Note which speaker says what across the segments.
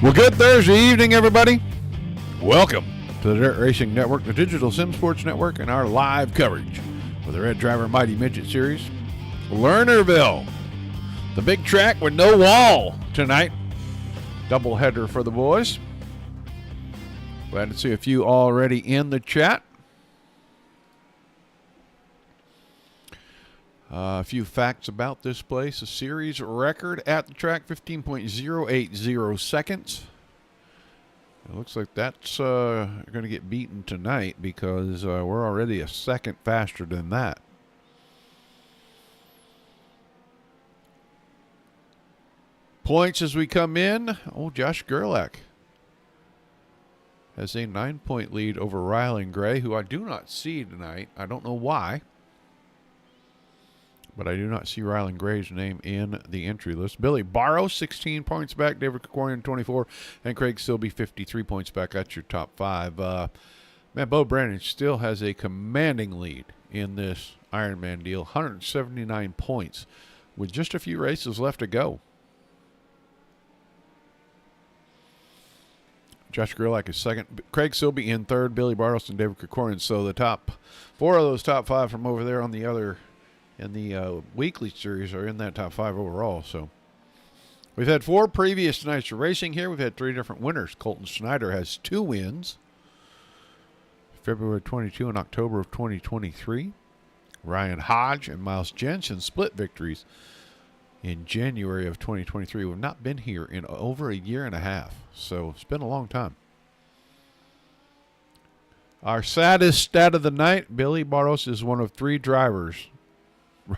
Speaker 1: Well, good Thursday evening, everybody. Welcome to the Dirt Racing Network, the Digital Sim Sports Network, and our live coverage for the RedDriver Mighty Midget Series. Lernerville, the big track with no wall tonight. Doubleheader for the boys. Glad to see a few already in the chat. A few facts about this place. A series record at the track, 15.080 seconds. It looks like that's going to get beaten tonight because we're already a second faster than that. Points as we come in. Oh, Josh Gerlach has a 9-point lead over Rylan Gray, who I do not see tonight. I don't know why, but I do not see Rylan Gray's name in the entry list. Billy Barrow, 16 points back. David Krikorian, 24. And Craig Silby, 53 points back. That's your top five. Man, Bo Brandon still has a commanding lead in this Ironman deal. 179 points with just a few races left to go. Josh Gerlach is second. Craig Silby in third. Billy Barros and David Krikorian. So the top four of those top five from over there on the other in the weekly series are in that top five overall. So we've had four previous nights of racing here. We've had three different winners. Colton Snyder has 2 wins. February 22 and October of 2023. Ryan Hodge and Miles Jensen split victories in January of 2023. We've not been here in over a year and a half. So it's been a long time. Our saddest stat of the night, Billy Barros is one of 3 drivers.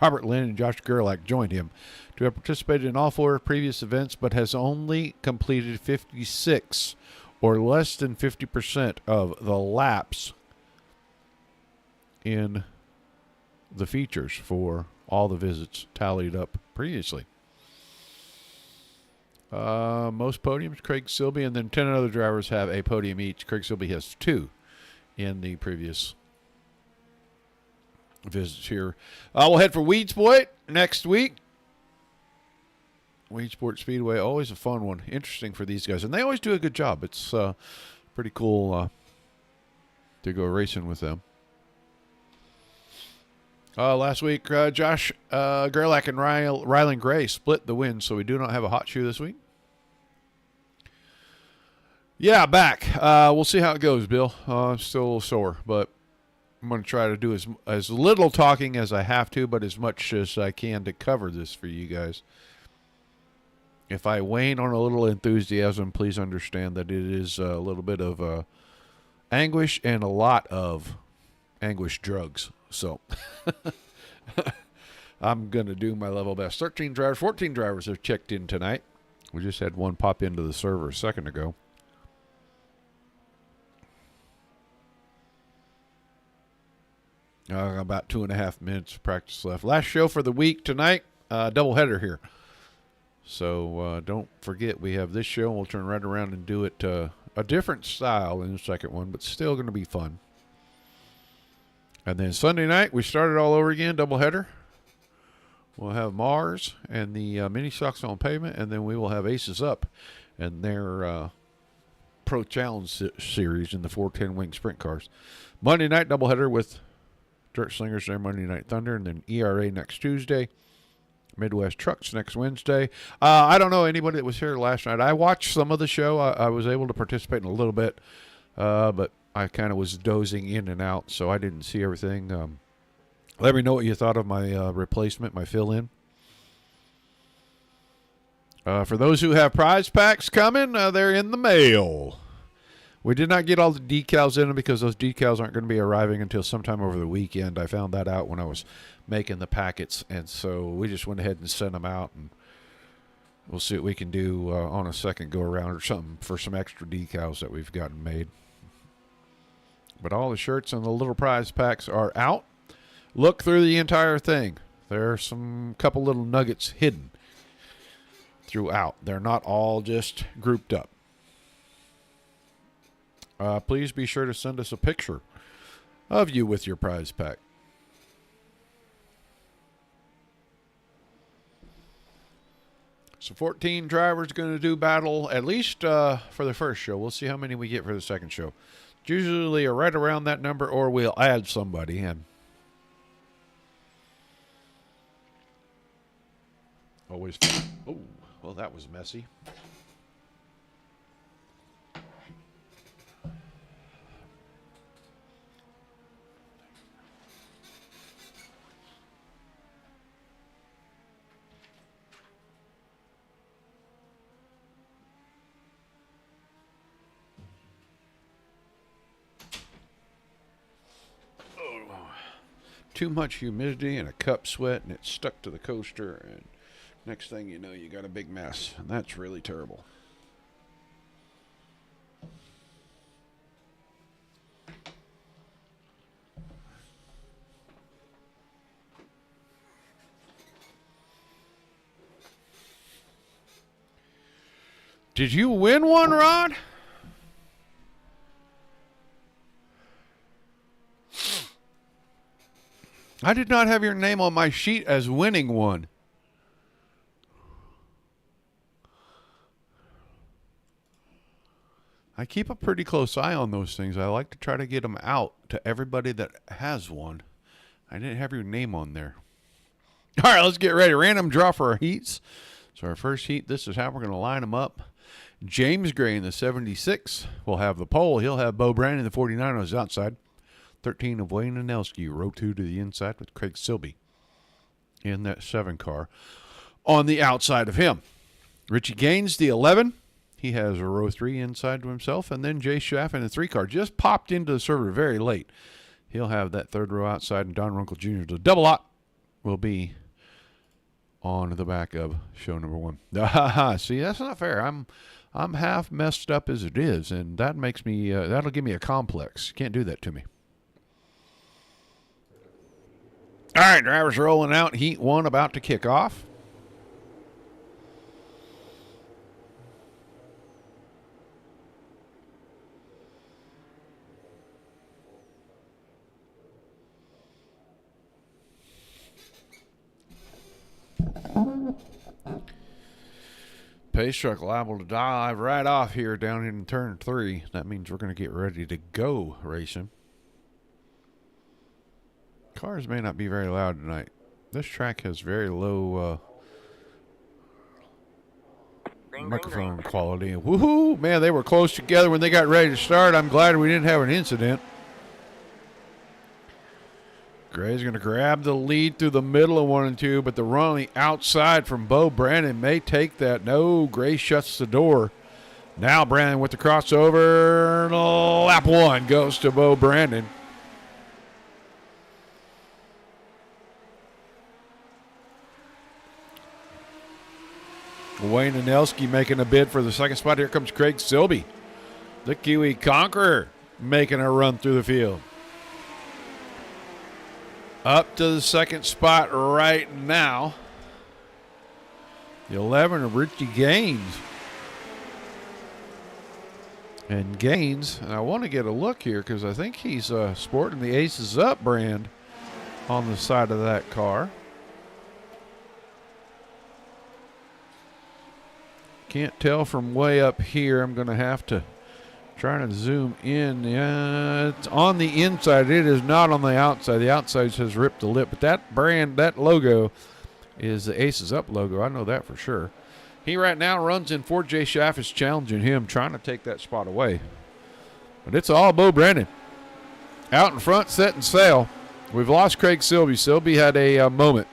Speaker 1: Robert Lynn and Josh Gerlach joined him to have participated in all 4 previous events, but has only completed 56 or less than 50% of the laps in the features for all the visits tallied up previously. Most podiums, Craig Silby, and then 10 other drivers have a podium each. Craig Silby has 2 in the previous visits here. We'll head for Weedsport next week. Weedsport Speedway, always a fun one. Interesting for these guys. And they always do a good job. It's pretty cool to go racing with them. Last week, Josh Gerlach and Rylan Gray split the win, so we do not have a hot shoe this week. Yeah, back. We'll see how it goes, Bill. I'm still a little sore, but I'm going to try to do as little talking as I have to, but as much as I can to cover this for you guys. If I wane on a little enthusiasm, please understand that it is a little bit of anguish and a lot of anguish drugs. So I'm going to do my level best. 14 drivers have checked in tonight. We just had one pop into the server a second ago. About 2.5 minutes of practice left. Last show for the week tonight. Doubleheader here. So don't forget we have this show. And we'll turn right around and do it a different style in the second one, but still going to be fun. And then Sunday night, we started all over again, doubleheader. We'll have Mars and the Mini Stocks on Pavement, and then we will have Aces Up and their Pro Challenge series in the 410 Wing Sprint cars. Monday night, doubleheader with Dirt Slingers, their Monday Night Thunder, and then ERA next Tuesday. Midwest Trucks next Wednesday. I don't know anybody that was here last night. I watched some of the show. I was able to participate in a little bit, but I kind of was dozing in and out, so I didn't see everything. Let me know what you thought of my replacement, my fill-in. For those who have prize packs coming, they're in the mail. We did not get all the decals in them because those decals aren't going to be arriving until sometime over the weekend. I found that out when I was making the packets, and so we just went ahead and sent them out, and we'll see what we can do on a second go-around or something for some extra decals that we've gotten made. But all the shirts and the little prize packs are out. Look through the entire thing. There are some couple little nuggets hidden throughout. They're not all just grouped up. Please be sure to send us a picture of you with your prize pack. So 14 drivers going to do battle, at least for the first show. We'll see how many we get for the second show. It's usually right around that number, or we'll add somebody in. Always fun. Oh, well, that was messy. Too much humidity and a cup sweat, and it's stuck to the coaster, and next thing you know, you got a big mess, and that's really terrible. Did you win one, Rod? I did not have your name on my sheet as winning one. I keep a pretty close eye on those things. I like to try to get them out to everybody that has one. I didn't have your name on there. All right, let's get ready. Random draw for our heats. So our first heat, this is how we're going to line them up. James Gray in the 76 will have the pole. He'll have Bo Brandon in the 49 on his outside. 13 of Wayne Anelski, row 2 to the inside with Craig Silby in that 7 car. On the outside of him, Richie Gaines, the 11. He has a row 3 inside to himself. And then Jay Schaff in the 3 car. Just popped into the server very late. He'll have that 3rd row outside. And Don Runkle Jr., the double lot, will be on the back of show number 1. See, that's not fair. I'm half messed up as it is. And that makes me, that'll give me a complex. You can't do that to me. All right, drivers rolling out. Heat 1 about to kick off. Pace truck liable to dive right off here down in turn 3. That means we're going to get ready to go racing. Cars may not be very loud tonight. This track has very low microphone quality. Woohoo! Man, they were close together when they got ready to start. I'm glad we didn't have an incident. Gray's going to grab the lead through the middle of 1 and 2, but the run on the outside from Bo Brandon may take that. No, Gray shuts the door. Now Brandon with the crossover. Lap 1 goes to Bo Brandon. Wayne Anelski making a bid for the 2nd spot. Here comes Craig Silby, the Kiwi Conqueror, making a run through the field. Up to the 2nd spot right now. The 11 of Richie Gaines. And Gaines, and I want to get a look here because I think he's sporting the Aces Up brand on the side of that car. Can't tell from way up here. I'm going to have to try to zoom in. It's on the inside. It is not on the outside. The outside says Rip the Lip. But that brand, that logo is the Aces Up logo. I know that for sure. He right now runs in 4. Jay Schaff is challenging him, trying to take that spot away. But it's all Bo Brandon. Out in front, setting sail. We've lost Craig Silby. Silby had a moment.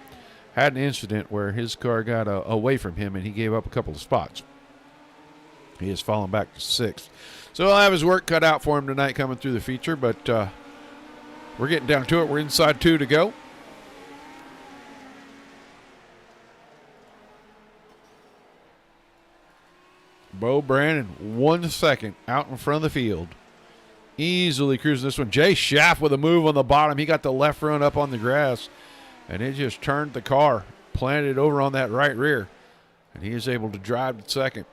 Speaker 1: Had an incident where his car got away from him and he gave up a couple of spots. He has fallen back to 6th. So he'll have his work cut out for him tonight coming through the feature, but we're getting down to it. We're inside 2 to go. Bo Brandon, 1 second out in front of the field. Easily cruising this one. Jay Schaff with a move on the bottom. He got the left front up on the grass. And it just turned the car, planted over on that right rear. And he is able to drive to 2nd.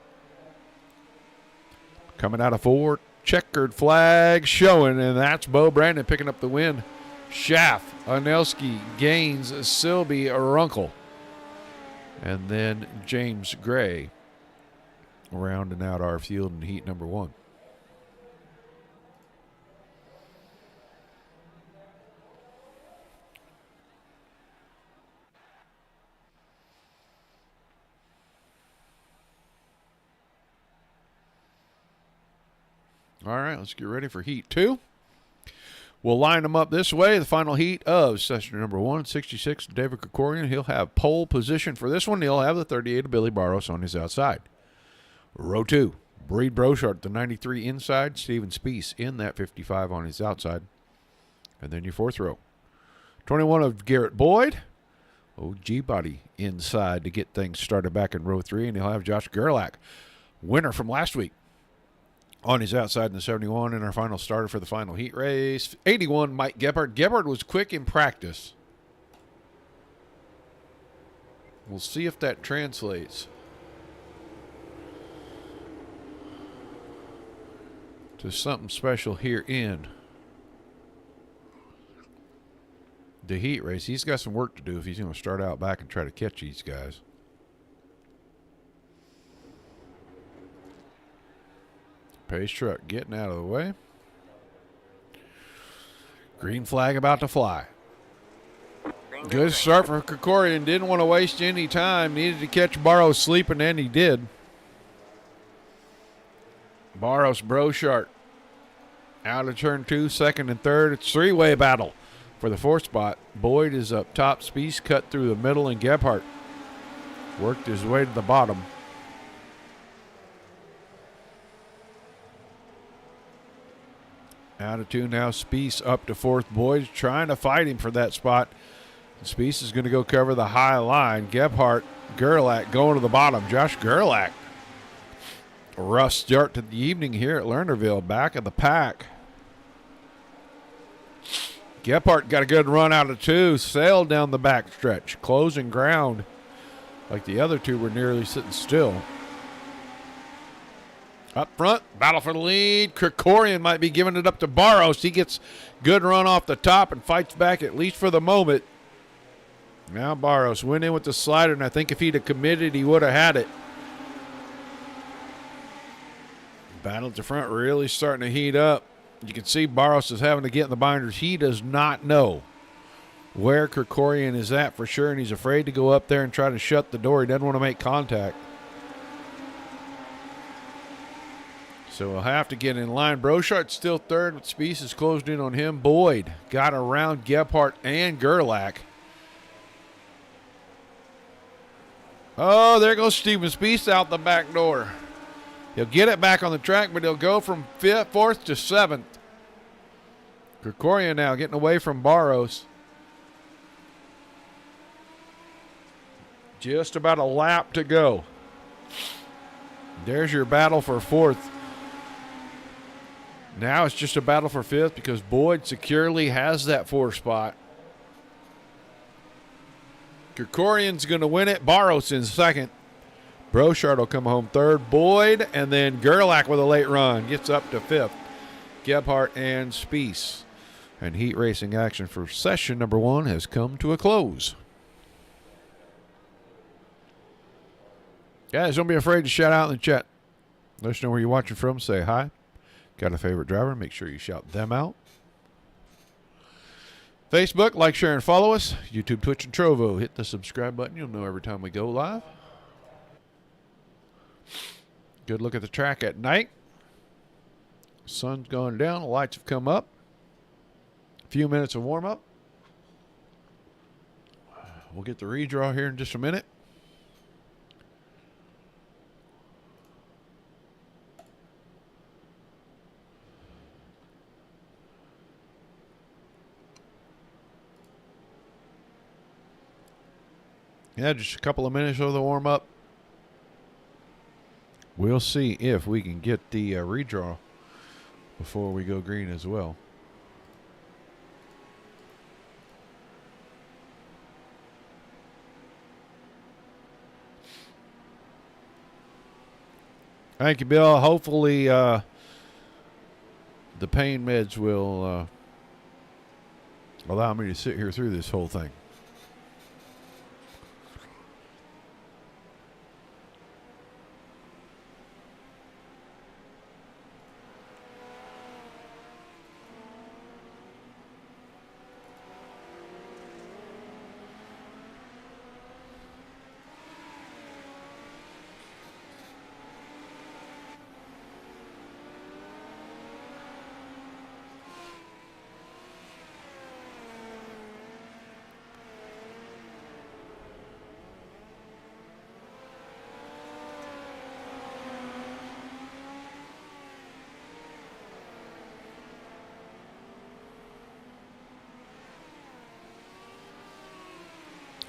Speaker 1: Coming out of 4, checkered flag showing, and that's Bo Brandon picking up the win. Schaff, Anelski, Gaines, Silby, Runkle. And then James Gray rounding out our field in heat number 1. All right, let's get ready for heat 2. We'll line them up this way. The final heat of session number 1, 66, David Krikorian. He'll have pole position for this one. He'll have the 38 of Billy Barros on his outside. Row 2, Breed Brochart, the 93 inside. Steven Spiess in that 55 on his outside. And then your 4th row. 21 of Garrett Boyd. G-Body inside to get things started back in row 3. And he'll have Josh Gerlach, winner from last week, on his outside in the 71, and our final starter for the final heat race. 81, Mike Gebhardt. Gebhardt was quick in practice. We'll see if that translates to something special here in the heat race. He's got some work to do if he's going to start out back and try to catch these guys. Pace truck getting out of the way. Green flag about to fly. Good start for Krikorian. Didn't want to waste any time. Needed to catch Barros sleeping, and he did. Barros, Brochart out of turn 2, 2nd and 3rd. It's 3-way battle for the 4th spot. Boyd is up top. Spiess cut through the middle, and Gebhardt worked his way to the bottom. Out of 2 now. Spiess up to 4th. Boyd's trying to fight him for that spot. Spiess is going to go cover the high line. Gebhardt, Gerlach going to the bottom. Josh Gerlach. Rough start to the evening here at Lernerville. Back of the pack. Gebhardt got a good run out of 2. Sailed down the back stretch. Closing ground like the other 2 were nearly sitting still. Up front, battle for the lead. Krikorian might be giving it up to Barros. He gets good run off the top and fights back at least for the moment. Now Barros went in with the slider, and I think if he'd have committed, he would have had it. Battle at the front really starting to heat up. You can see Barros is having to get in the binders. He does not know where Krikorian is at for sure, and he's afraid to go up there and try to shut the door. He doesn't want to make contact. So we'll have to get in line. Brochart's still 3rd, but Spiess is closed in on him. Boyd got around Gebhardt and Gerlach. Oh, there goes Steven Spiess out the back door. He'll get it back on the track, but he'll go from 4th to 7th. Krikorian now getting away from Barros. Just about a lap to go. There's your battle for 4th. Now it's just a battle for 5th because Boyd securely has that 4th spot. Krikorian's going to win it. Barros in 2nd. Brochart will come home 3rd. Boyd, and then Gerlach with a late run. Gets up to 5th. Gebhardt and Spiess. And heat racing action for session number 1 has come to a close. Guys, don't be afraid to shout out in the chat. Let us know where you're watching from. Say hi. Got a favorite driver? Make sure you shout them out. Facebook, like, share, and follow us. YouTube, Twitch, and Trovo. Hit the subscribe button. You'll know every time we go live. Good look at the track at night. Sun's going down. The lights have come up. A few minutes of warm-up. We'll get the redraw here in just a minute. Yeah, just a couple of minutes of the warm-up. We'll see if we can get the redraw before we go green as well. Thank you, Bill. Hopefully the pain meds will allow me to sit here through this whole thing.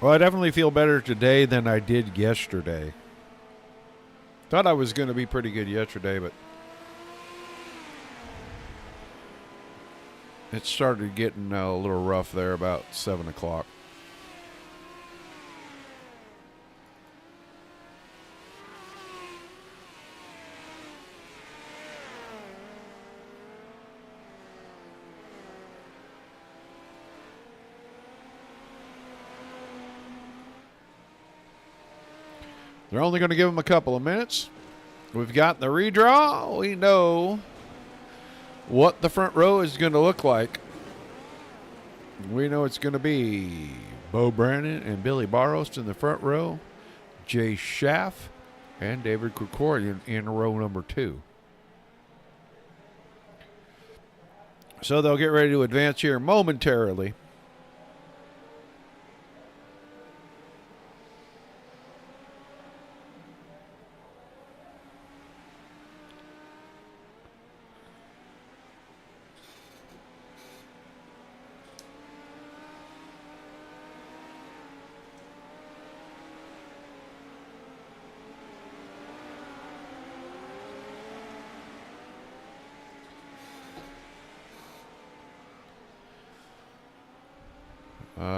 Speaker 1: Well, I definitely feel better today than I did yesterday. Thought I was going to be pretty good yesterday, but it started getting a little rough there about 7 o'clock. They're only going to give them a couple of minutes. We've got the redraw. We know what the front row is going to look like. We know it's going to be Bo Brandon and Billy Barros in the front row, Jay Schaff and David Krikorian in row number 2. So they'll get ready to advance here momentarily.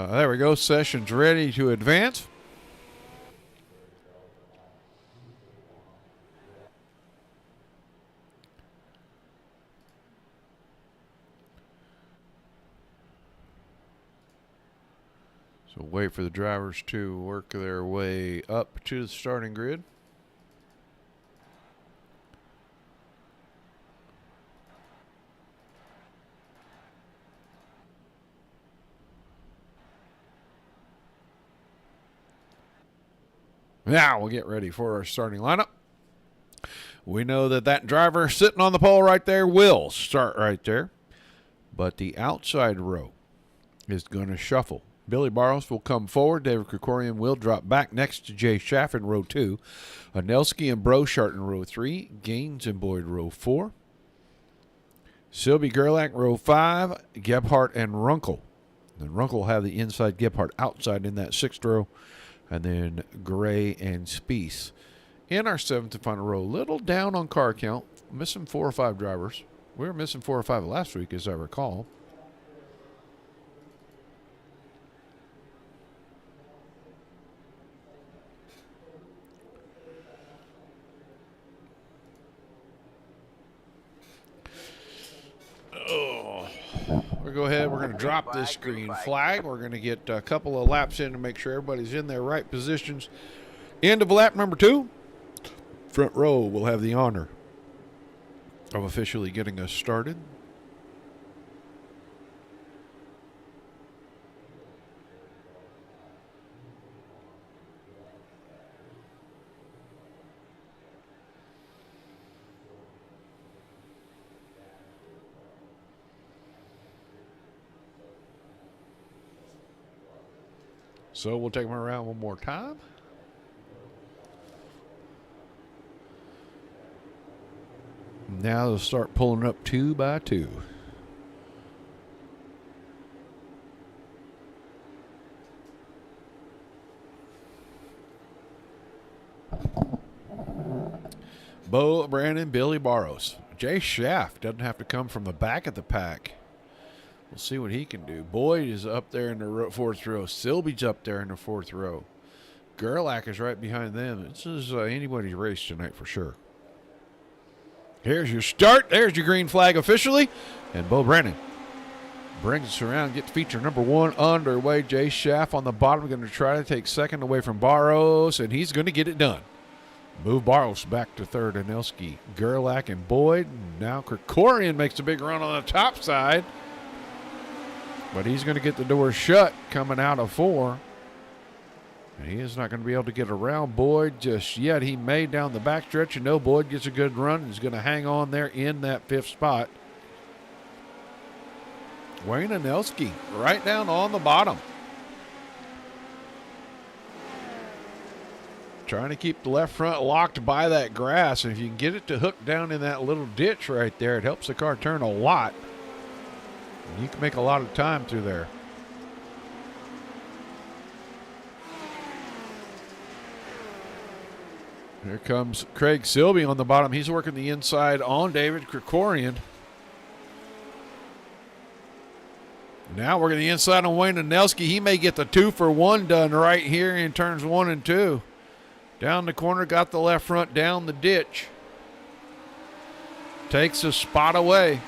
Speaker 1: There we go. Session's ready to advance. So wait for the drivers to work their way up to the starting grid. Now we'll get ready for our starting lineup. We know that driver sitting on the pole right there will start right there. But the outside row is going to shuffle. Billy Barros will come forward. David Krikorian will drop back next to Jay Schaff in row 2. Anelski and Brochart in row 3. Gaines and Boyd row 4. Sylvie Gerlach row 5. Gebhardt and Runkle. And Runkle will have the inside, Gebhardt outside in that 6th row. And then Gray and Spieth in our 7th and final row. Little down on car count. Missing 4 or 5 drivers. We were missing 4 or 5 last week, as I recall. We'll go ahead. We're going to drop this green flag. We're going to get a couple of laps in to make sure everybody's in their right positions. End of lap number 2. Front row will have the honor of officially getting us started. So we'll take them around one more time. Now they'll start pulling up 2 by 2. Bo Brandon, Billy Barros. Jay Schaff doesn't have to come from the back of the pack. We'll see what he can do. Boyd is up there in the 4th row. Silby's up there in the 4th row. Gerlach is right behind them. This is anybody's race tonight for sure. Here's your start. There's your green flag officially. And Bo Brandon brings us around, gets feature number 1 underway. Jay Schaff on the bottom going to try to take 2nd away from Barros, and he's going to get it done. Move Barros back to 3rd. Anelski, Gerlach, and Boyd. Now Krikorian makes a big run on the top side. But he's going to get the door shut coming out of 4. And he is not going to be able to get around Boyd just yet. He made down the backstretch. You know Boyd gets a good run. He's going to hang on there in that 5th spot. Wayne Anelski right down on the bottom. Trying to keep the left front locked by that grass. And if you can get it to hook down in that little ditch right there, it helps the car turn a lot. You can make a lot of time through there. Here comes Craig Silby on the bottom. He's working the inside on David Krikorian. Now working the inside on Wayne Anelski. He may get the 2-for-1 done right here in turns 1 and 2. Down the corner, got the left front down the ditch. Takes a spot away.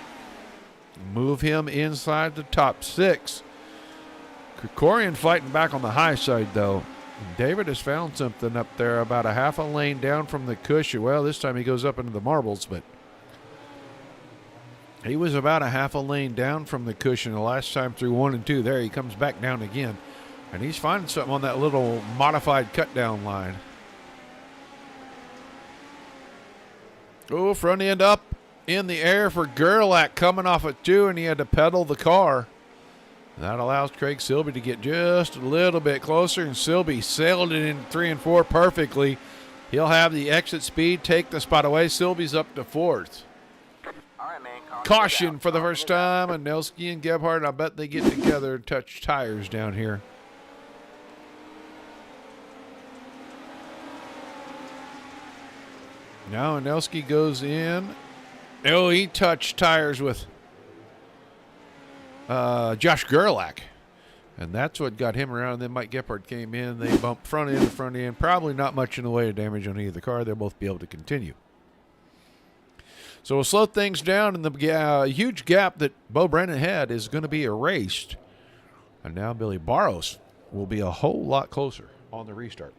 Speaker 1: Move him inside the top 6. Krikorian fighting back on the high side, though. David has found something up there about a half a lane down from the cushion. Well, this time he goes up into the marbles, but he was about a half a lane down from the cushion the last time through 1 and 2. There he comes back down again, and he's finding something on that little modified cut down line. Oh, front end up in the air for Gerlach coming off at 2, and he had to pedal the car. That allows Craig Silby to get just a little bit closer, and Silby sailed it in 3 and 4 perfectly. He'll have the exit speed, take the spot away. Silby's up to 4th.
Speaker 2: All right, man.
Speaker 1: Caution for the first time, and Nelski and Gebhardt, I bet they get together and touch tires down here. Now Anelski goes in. Oh, he touched tires with Josh Gerlach. And that's what got him around. And then Mike Gebhardt came in. They bumped front end to front end. Probably not much in the way of damage on either car. They'll both be able to continue. So we'll slow things down, and the huge gap that Bo Brennan had is going to be erased. And now Billy Barros will be a whole lot closer on the restart.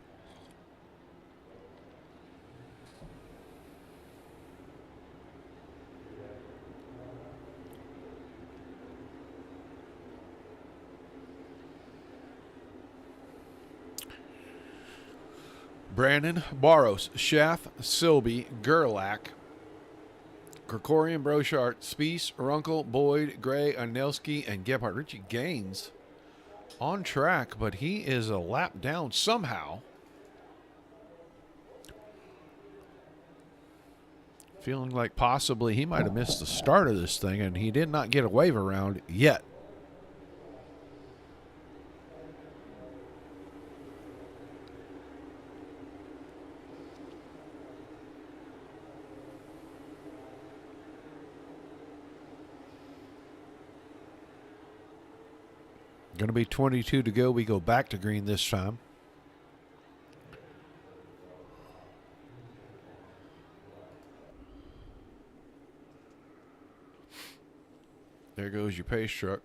Speaker 1: Brandon, Barros, Schaff, Silby, Gerlach, Krikorian, Brochart, Spies, Runkle, Boyd, Gray, Anelski, and Gebhardt. Richie Gaines on track, but he is a lap down somehow. Feeling like possibly he might have missed the start of this thing, and he did not get a wave around yet. Going to be 22 to go. We go back to green this time. There goes your pace truck.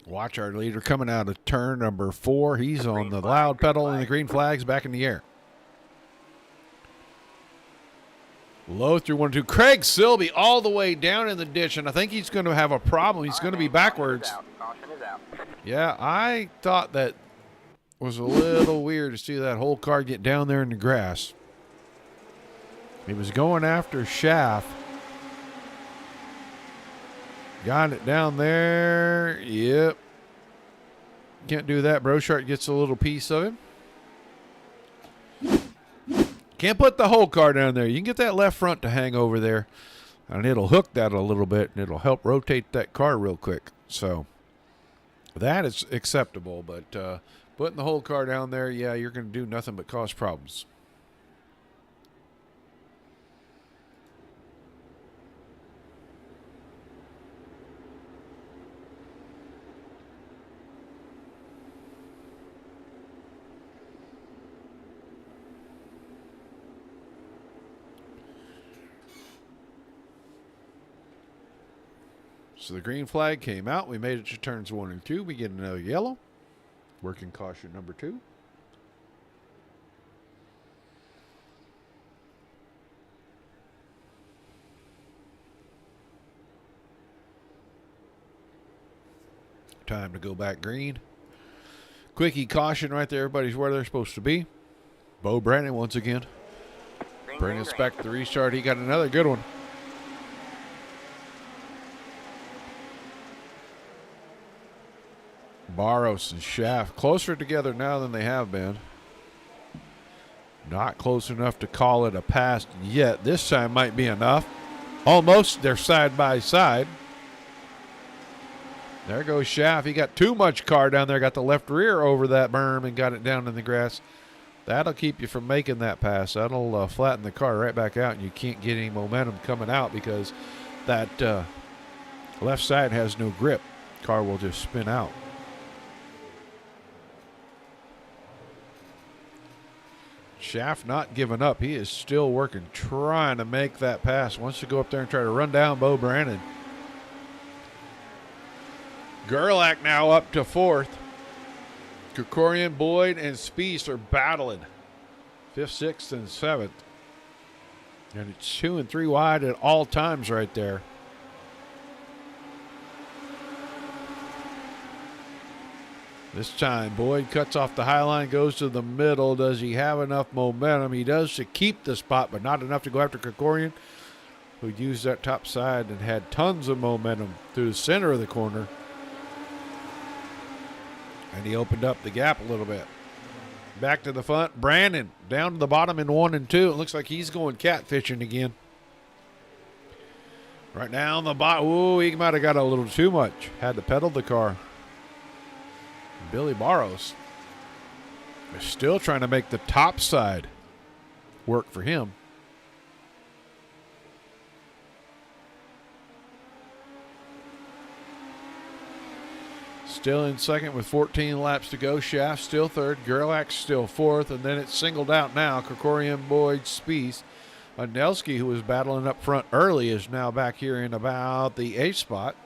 Speaker 1: Watch our leader coming out of turn number 4. He's on the loud pedal, and the green flag's back in the air. Low through 1 2. Craig Silby all the way down in the ditch, and I think he's going to have a problem. He's going to be backwards. Yeah, I thought that was a little weird to see that whole car get down there in the grass. He was going after Schaff. Got it down there. Yep. Can't do that. Brochart gets a little piece of him. Can't put the whole car down there. You can get that left front to hang over there, and it'll hook that a little bit, and it'll help rotate that car real quick. So that is acceptable, but putting the whole car down there, yeah, you're going to do nothing but cause problems. So the green flag came out. We made it to turns 1 and 2. We get another yellow. Working caution number 2. Time to go back green. Quickie caution right there. Everybody's where they're supposed to be. Bo Brandon once again. Bringing us back to the restart. He got another good one. Barros and Schaff closer together now than they have been. Not close enough to call it a pass yet. This time might be enough. Almost. They're side by side. There goes Schaff. He got too much car down there. Got the left rear over that berm and got it down in the grass. That'll keep you from making that pass. That'll flatten the car right back out, and you can't get any momentum coming out because that left side has no grip. Car will just spin out. Schaff not giving up. He is still working, trying to make that pass. Wants to go up there and try to run down Bo Brandon. Gerlach now up to fourth. Krikorian, Boyd, and Spieth are battling. 5th, 6th, and 7th. And it's 2 and 3 wide at all times right there. This time, Boyd cuts off the high line, goes to the middle. Does he have enough momentum? He does to keep the spot, but not enough to go after Krikorian, who used that top side and had tons of momentum through the center of the corner. And he opened up the gap a little bit. Back to the front. Brandon down to the bottom in 1 and 2. It looks like he's going catfishing again. Right now on the bottom. Ooh, he might have got a little too much. Had to pedal the car. Billy Barros is still trying to make the top side work for him. Still in second with 14 laps to go. Schaff still third. Gerlach still fourth. And then it's singled out now. Krikorian, Boyd, Spieth. Anelski, who was battling up front early, is now back here in about the 8th spot.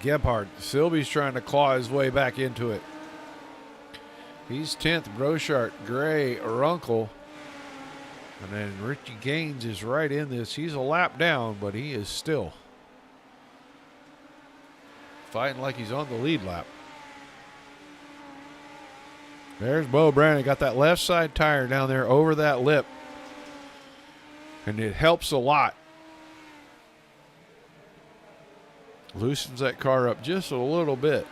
Speaker 1: Gebhardt. Silby's trying to claw his way back into it. He's 10th. Brochart, Gray, Runkle. And then Richie Gaines is right in this. He's a lap down, but he is still fighting like he's on the lead lap. There's Bo Brandon. Got that left side tire down there over that lip. And it helps a lot. Loosens that car up just a little bit.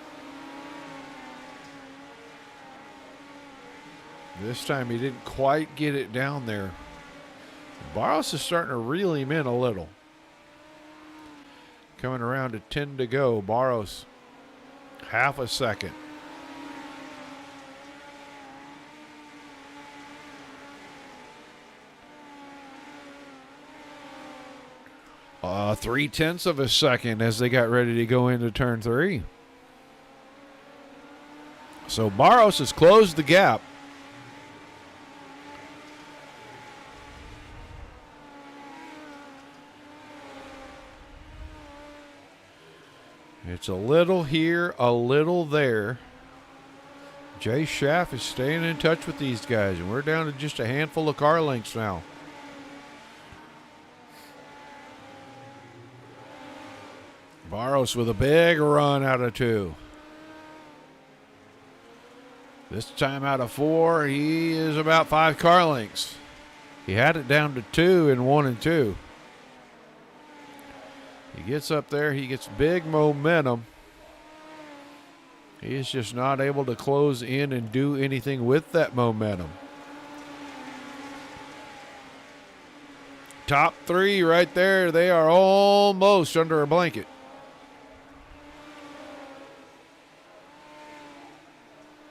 Speaker 1: This time he didn't quite get it down there. Barros is starting to reel him in a little. Coming around to 10 to go. Barros, half a second. Three-tenths of a second as they got ready to go into turn 3. So Barros has closed the gap. It's a little here, a little there. Jay Schaff is staying in touch with these guys, and we're down to just a handful of car lengths now. Barros with a big run out of 2. This time out of 4, he is about 5 car lengths. He had it down to 2 in 1 and 2. He gets up there. He gets big momentum. He is just not able to close in and do anything with that momentum. Top 3 right there. They are almost under a blanket.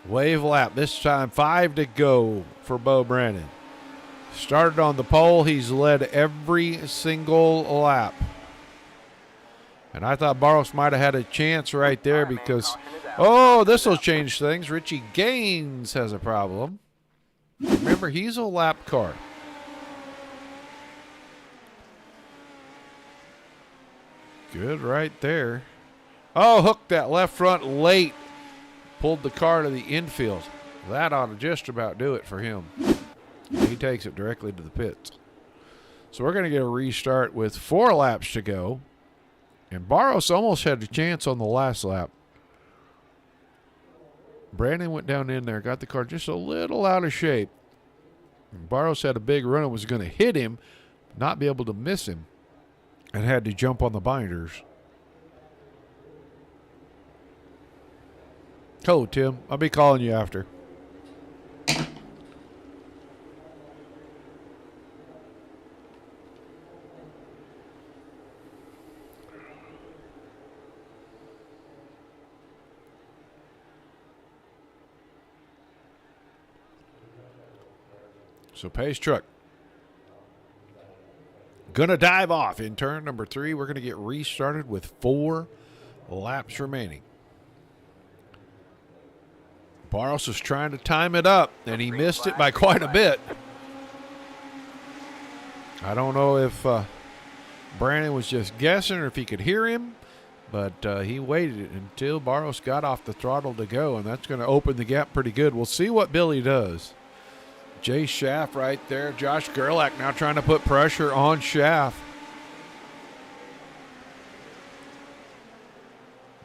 Speaker 1: Wave lap. This time 5 to go for Bo Brandon. Started on the pole. He's led every single lap. And I thought Barros might have had a chance right there because, oh, this will change things. Richie Gaines has a problem. Remember, he's a lap car. Good right there. Oh, hooked that left front late. Pulled the car to the infield. That ought to just about do it for him. He takes it directly to the pits. So we're going to get a restart with 4 laps to go. And Barros almost had a chance on the last lap. Brandon went down in there, got the car just a little out of shape. And Barros had a big run and was going to hit him, not be able to miss him, and had to jump on the binders. Oh, Tim, I'll be calling you after. So Pace truck gonna dive off in turn number 3. We're gonna get restarted with 4 laps remaining. Barros was trying to time it up, and he missed it by quite a bit. I don't know if Brandon was just guessing or if he could hear him, but he waited until Barros got off the throttle to go, and that's going to open the gap pretty good. We'll see what Billy does. Jay Schaff right there. Josh Gerlach now trying to put pressure on Schaff.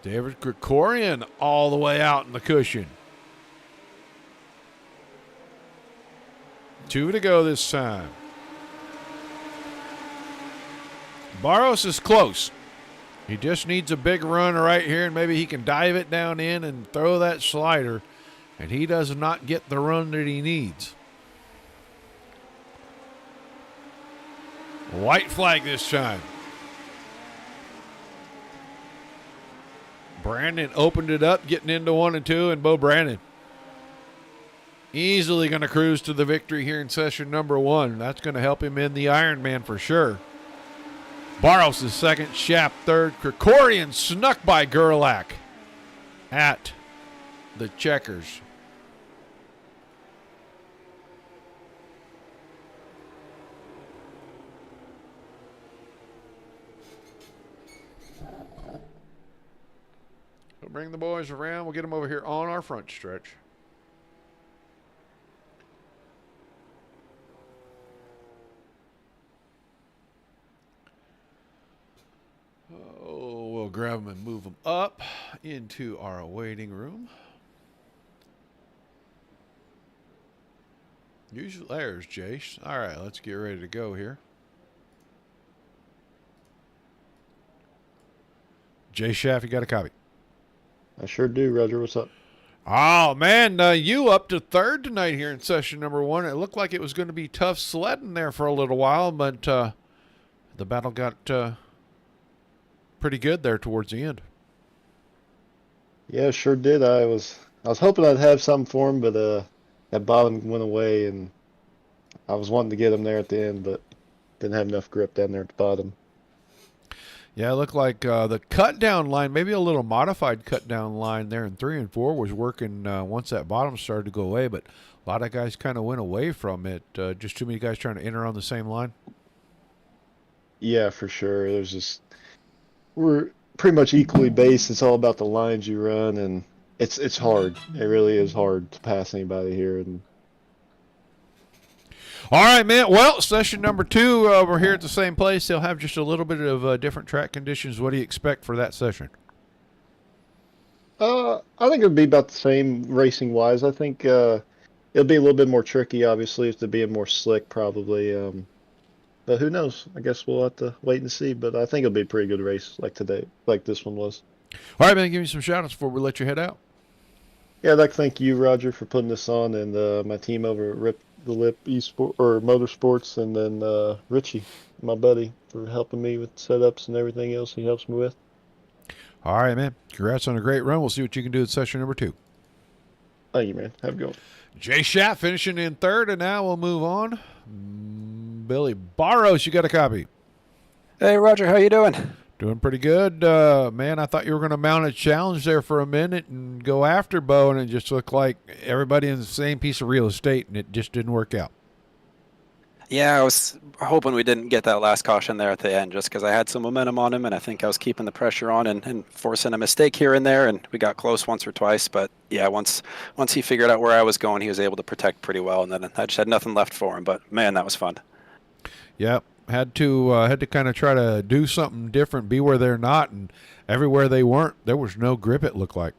Speaker 1: David Krikorian all the way out in the cushion. 2 to go this time. Barros is close. He just needs a big run right here, and maybe he can dive it down in and throw that slider, and he does not get the run that he needs. White flag this time. Brandon opened it up, getting into 1 and 2, and Bo Brandon easily going to cruise to the victory here in session number 1. That's going to help him in the Ironman for sure. Barros is second, Schaff third. Krikorian snuck by Gerlach at the checkers. We'll bring the boys around. We'll get them over here on our front stretch. Oh, we'll grab them and move them up into our waiting room. Usually, there's Jace. All right, let's get ready to go here. Jay Schaff, you got a copy?
Speaker 2: I sure do, Roger. What's up?
Speaker 1: Oh, man, you up to third tonight here in session number 1. It looked like it was going to be tough sledding there for a little while, but the battle got pretty good there towards the end.
Speaker 2: Yeah, sure did. I was hoping I'd have something for him, but that bottom went away, and I was wanting to get him there at the end, but didn't have enough grip down there at the bottom.
Speaker 1: Yeah, it looked like the cut-down line, maybe a little modified cut-down line there in 3 and 4 was working once that bottom started to go away, but a lot of guys kind of went away from it. Just too many guys trying to enter on the same line.
Speaker 2: Yeah, for sure. We're pretty much equally based. It's all about the lines you run, and it's hard. It really is hard to pass anybody here. And
Speaker 1: all right, man. Well, session number 2, we're here at the same place. They'll have just a little bit of different track conditions. What do you expect for that session?
Speaker 2: I think it'll be about the same racing wise. I think it'll be a little bit more tricky, obviously, if they're being more slick, probably. But who knows? I guess we'll have to wait and see. But I think it'll be a pretty good race like today, like this one was.
Speaker 1: All right, man. Give me some shout-outs before we let you head out.
Speaker 2: Yeah, I'd like to thank you, Roger, for putting this on, and my team over at Rip the Lip Esport or Motorsports, and then Richie, my buddy, for helping me with setups and everything else he helps me with.
Speaker 1: All right, man. Congrats on a great run. We'll see what you can do at session number 2.
Speaker 2: Thank you, man. Have a good one.
Speaker 1: Jay Schaff finishing in third, and now we'll move on. Billy Barros, you got a copy?
Speaker 3: Hey, Roger, how you doing?
Speaker 1: Doing pretty good. Man, I thought you were going to mount a challenge there for a minute and go after Bo, and it just looked like everybody in the same piece of real estate, and it just didn't work out.
Speaker 3: Yeah, I was hoping we didn't get that last caution there at the end, just because I had some momentum on him, and I think I was keeping the pressure on and forcing a mistake here and there, and we got close once or twice. But yeah, once he figured out where I was going, he was able to protect pretty well, and then I just had nothing left for him. But man, that was fun.
Speaker 1: Yeah, had to kind of try to do something different, be where they're not, and everywhere they weren't, there was no grip, it looked like.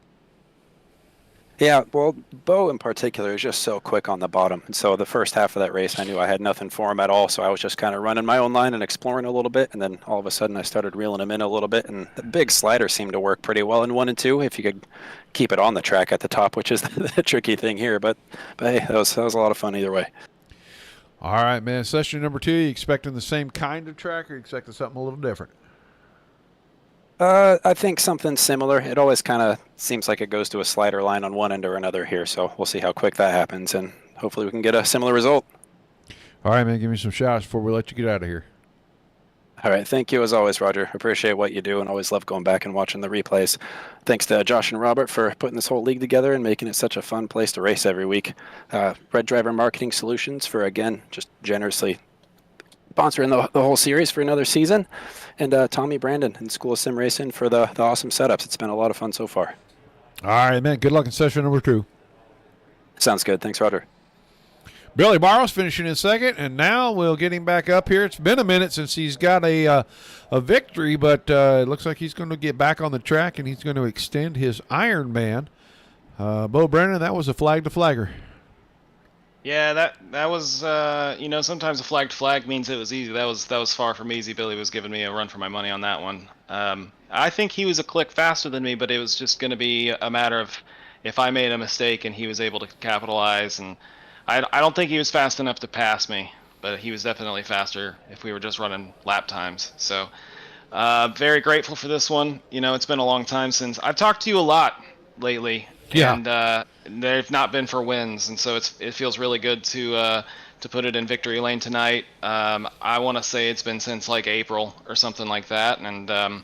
Speaker 3: Yeah, well, Bo in particular is just so quick on the bottom. And so the first half of that race, I knew I had nothing for him at all. So I was just kind of running my own line and exploring a little bit. And then all of a sudden I started reeling him in a little bit. And the big slider seemed to work pretty well in 1 and 2 if you could keep it on the track at the top, which is the tricky thing here. But hey, that was a lot of fun either way.
Speaker 1: All right, man. Session number 2, you expecting the same kind of track or you expecting something a little different?
Speaker 3: I think something similar. It always kind of seems like it goes to a slider line on one end or another here, so we'll see how quick that happens, and hopefully we can get a similar result.
Speaker 1: All right, man. Give me some shots before we let you get out of here.
Speaker 3: All right. Thank you as always, Roger. Appreciate what you do and always love going back and watching the replays. Thanks to Josh and Robert for putting this whole league together and making it such a fun place to race every week. RedDriver Marketing Solutions for, again, just generously sponsoring the whole series for another season. And Tommy Brandon and School of Sim Racing for the awesome setups. It's been a lot of fun so far.
Speaker 1: All right, man. Good luck in session number 2.
Speaker 3: Sounds good. Thanks, Roger.
Speaker 1: Billy Barros finishing in second, and now we'll get him back up here. It's been a minute since he's got a victory, but it looks like he's going to get back on the track, and he's going to extend his Ironman. Bo Brennan, that was a flag to flagger.
Speaker 4: Yeah, that was sometimes a flag to flag means it was easy. That was far from easy. Billy was giving me a run for my money on that one. I think he was a click faster than me, but it was just going to be a matter of if I made a mistake and he was able to capitalize. And I don't think he was fast enough to pass me, but he was definitely faster if we were just running lap times. So very grateful for this one. It's been a long time since I've talked to you a lot lately.
Speaker 1: Yeah.
Speaker 4: And they've not been for wins, and so it feels really good to put it in victory lane tonight. I want to say it's been since like April or something like that, and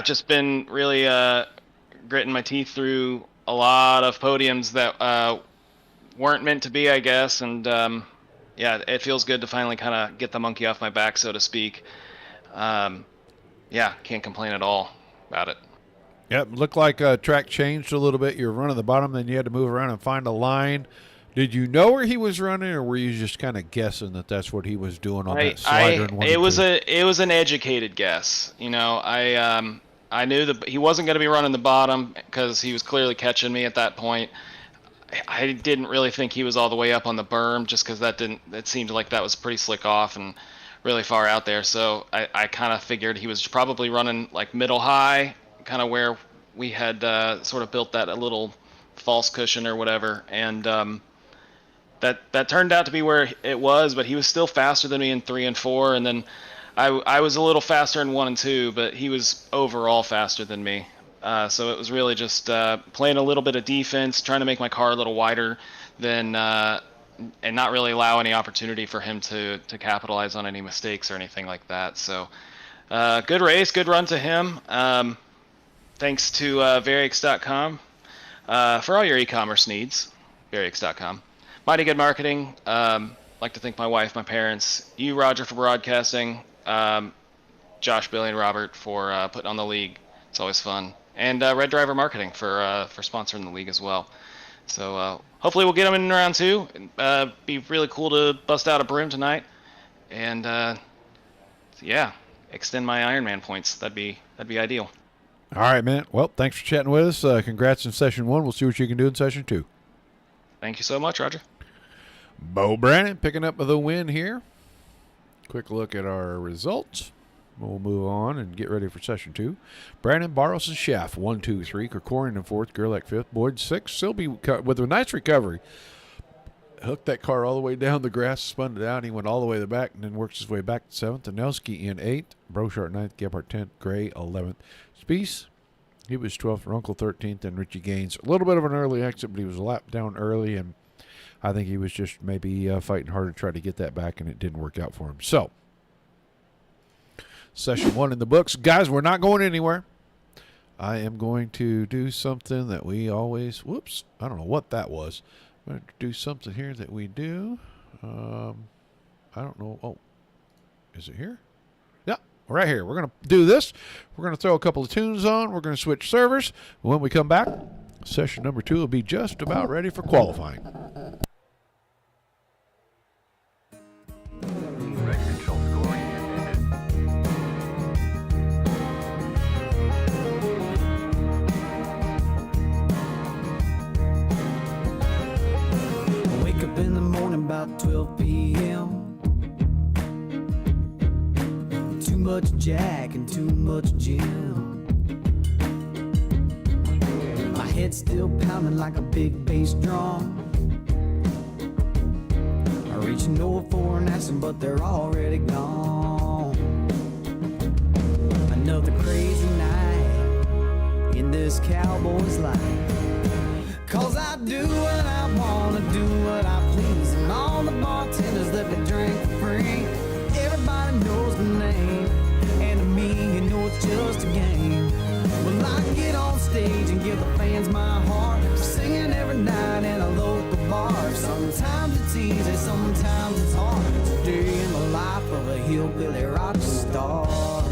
Speaker 4: just been really gritting my teeth through a lot of podiums that weren't meant to be, I guess, and it feels good to finally kind of get the monkey off my back, so to speak. Can't complain at all about it.
Speaker 1: Yep, looked like track changed a little bit. You were running the bottom, then you had to move around and find a line. Did you know where he was running, or were you just kind of guessing that that's what he was doing on that slider?
Speaker 4: It was an educated guess. I knew that he wasn't going to be running the bottom because he was clearly catching me at that point. I didn't really think he was all the way up on the berm, just because it seemed like that was pretty slick off and really far out there. So I kind of figured he was probably running like middle high, kind of where we had sort of built that a little false cushion or whatever, and that turned out to be where it was, but he was still faster than me in 3 and 4, and then I was a little faster in 1 and 2, but he was overall faster than me. So it was really just playing a little bit of defense, trying to make my car a little wider than and not really allow any opportunity for him to capitalize on any mistakes or anything like that. So good race, good run to him. Thanks to Varix.com for all your e-commerce needs. Varix.com. Mighty good marketing. Like to thank my wife, my parents, you, Roger, for broadcasting, Josh, Billy, and Robert for putting on the league. It's always fun. And RedDriver Marketing for sponsoring the league as well. So hopefully we'll get them in round 2. Be really cool to bust out a broom tonight. And extend my Ironman points. That'd be ideal.
Speaker 1: All right, man. Well, thanks for chatting with us. Congrats in session 1. We'll see what you can do in session 2.
Speaker 4: Thank you so much, Roger.
Speaker 1: Bo Brandon picking up the win here. Quick look at our results. We'll move on and get ready for session 2. Brandon, Barros, and Schaff, 1, 2, 3. Krikorian in 4th. Gerlach 5th. Boyd 6th. Silby with a nice recovery. Hooked that car all the way down the grass, spun it out. He went all the way to the back and then works his way back to 7th. Anelski in 8th. Brochart 9th. Gebhardt 10th. Gray 11th. Spies, he was 12th. Runkle 13th. And Richie Gaines, a little bit of an early exit, but he was a lap down early. And I think he was just maybe fighting hard to try to get that back, and it didn't work out for him. So, session 1 in the books. Guys, we're not going anywhere. I am going to do something that we always, whoops, I don't know what that was. I'm going to do something here that we do. I don't know. Oh, is it here? Yeah, right here. We're going to do this. We're going to throw a couple of tunes on. We're going to switch servers. When we come back, session number 2 will be just about ready for qualifying.
Speaker 5: In the morning about 12 p.m. Too much Jack and too much Jim. My head's still pounding like a big bass drum. I reach over for an accent, but they're already gone. Another crazy night in this cowboy's life. 'Cause I do what I wanna, do what I please, and all the bartenders bartenders let me drink for free. Everybody knows my name, and to me, you know it's just a game. Well, I get on stage and give the fans my heart, singing every night in a local bar. Sometimes it's easy, sometimes it's hard. Today in the life of a hillbilly rock star.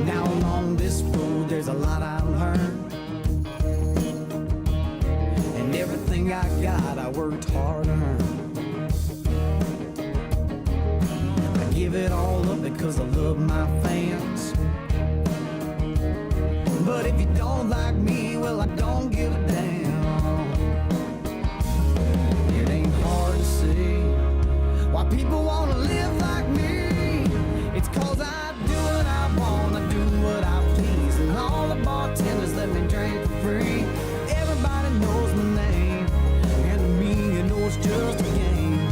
Speaker 5: Now along this road, there's a lot I learned, and everything I got, I worked hard to earn. I give it all up because I love my fans. But if you don't like me, well, I don't give a damn. It ain't hard to see why people want to live like me. It's cause I do what I want, I do what I please, and all the bartenders let me drink for free. Everybody knows my name, and to me, you know it's just a game.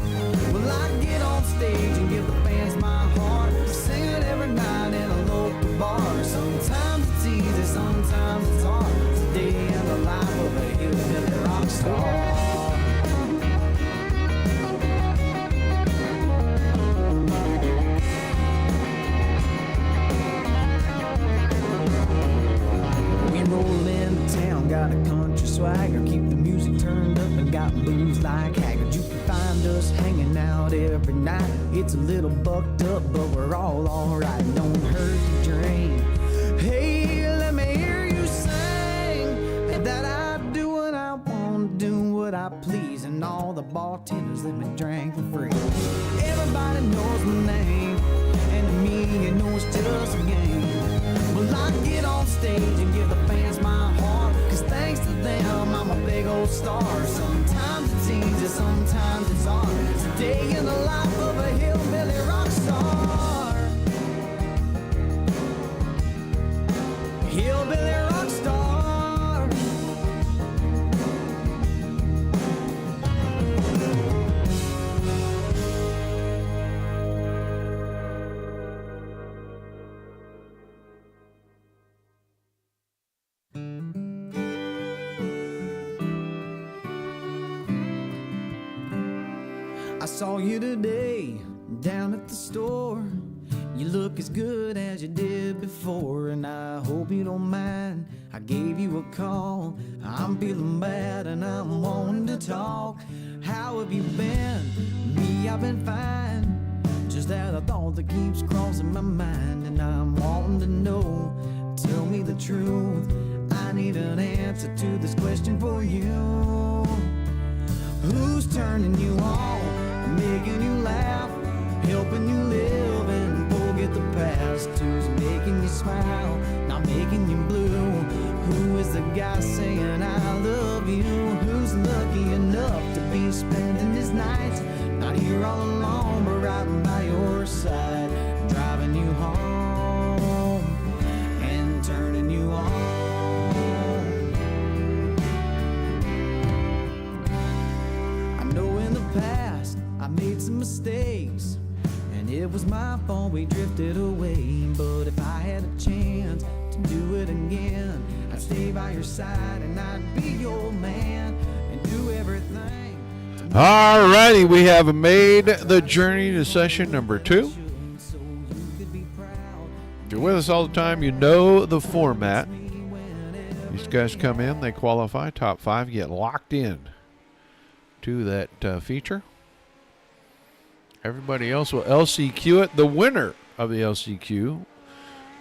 Speaker 5: Well, I get on stage and give the fans my heart, sing it every night in a local bar. Sometimes it's easy, sometimes it's hard. Today in the life of a hillbilly rock star. We roll into town, got a country swagger, keep the music turned up and got moves like Haggard. You can find us hanging out every night. It's a little bucked up, but we're all alright. Don't hurt to drink. Hey, let me hear you sing that I do what I want, do what I please, and all the bartenders let me drink for free. Everybody knows my name, and to me, you know it's just a game. Well, I get on stage and give the fans my heart, cause thanks to them, I'm a big old star. Sometimes it's easy, sometimes it's hard. It's a day in the life of a hillbilly rock star. Hillbilly rock star. I saw you today down at the store. You look as good as you did before, and I hope you don't mind. I gave you a call. I'm feeling bad and I'm wanting to talk. How have you been? Me, I've been fine. Just that a thought that keeps crossing my mind, and I'm wanting to know. Tell me the truth. I need an answer to this question for you. Who's turning you on, making you laugh, helping you live and forget the past? Who's making you smile, not making you blue? Who is the guy saying I love you? Who's lucky enough to be spending his nights not here all alone, but right by your side, driving you home and turning you on? Past, I made some mistakes, and it was my fault we drifted away. But if I had a chance to do it again, I'd stay by your side and I'd be your man and do everything.
Speaker 1: All righty, we have made the journey to session number 2. If you're with us all the time, you know the format. These guys come in, they qualify, top 5, get locked in to that feature. Everybody else will LCQ it. The winner of the LCQ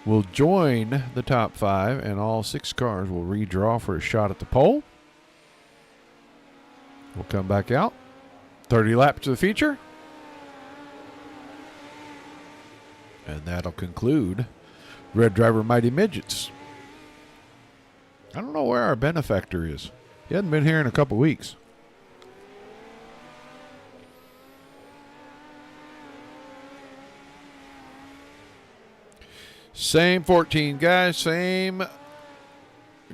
Speaker 1: will join the top 5, and all 6 cars will redraw for a shot at the pole. We'll come back out. 30 laps to the feature. And that'll conclude RedDriver Mighty Midgets. I don't know where our benefactor is. He hasn't been here in a couple weeks. Same 14 guys, same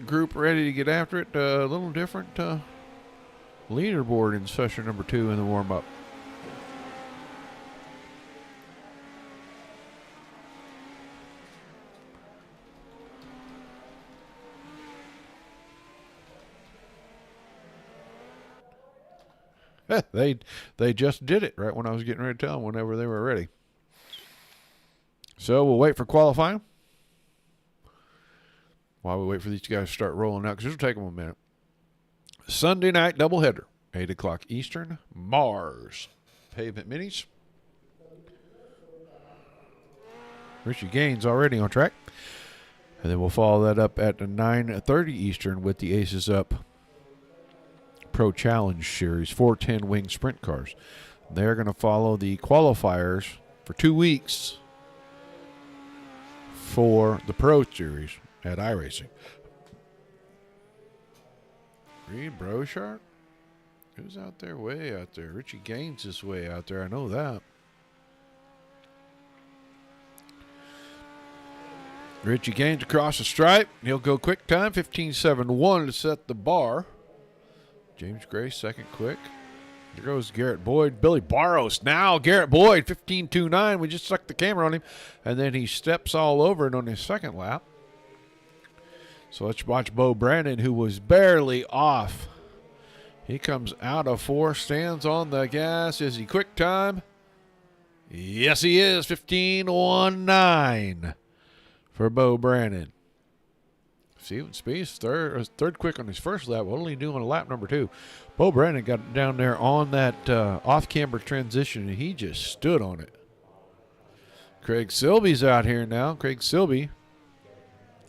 Speaker 1: group ready to get after it. A little different leaderboard in session number 2 in the warm-up. They just did it right when I was getting ready to tell them whenever they were ready. So we'll wait for qualifying while we wait for these guys to start rolling out, because it'll take them a minute. Sunday night doubleheader, 8 o'clock Eastern, Mars Pavement Minis. Richie Gaines already on track. And then we'll follow that up at 9:30 Eastern with the Aces Up Pro Challenge Series 410 wing sprint cars. They're going to follow the qualifiers for 2 weeks for the Pro Series at iRacing. Reed Brochart? Who's out there? Way out there. Richie Gaines is way out there. I know that. Richie Gaines across the stripe. He'll go quick time. 15.71 to set the bar. James Gray second quick. There goes Garrett Boyd. Billy Barros now. Garrett Boyd 15.29. We just stuck the camera on him. And then he steps all over it on his second lap. So let's watch Bo Brandon, who was barely off. He comes out of 4, stands on the gas. Is he quick time? Yes, he is. 15.19 for Bo Brandon. Steven Spieth, third quick on his first lap. What will he do on lap number 2? Bo Brandon got down there on that off-camber transition, and he just stood on it. Craig Silby's out here now. Craig Silby,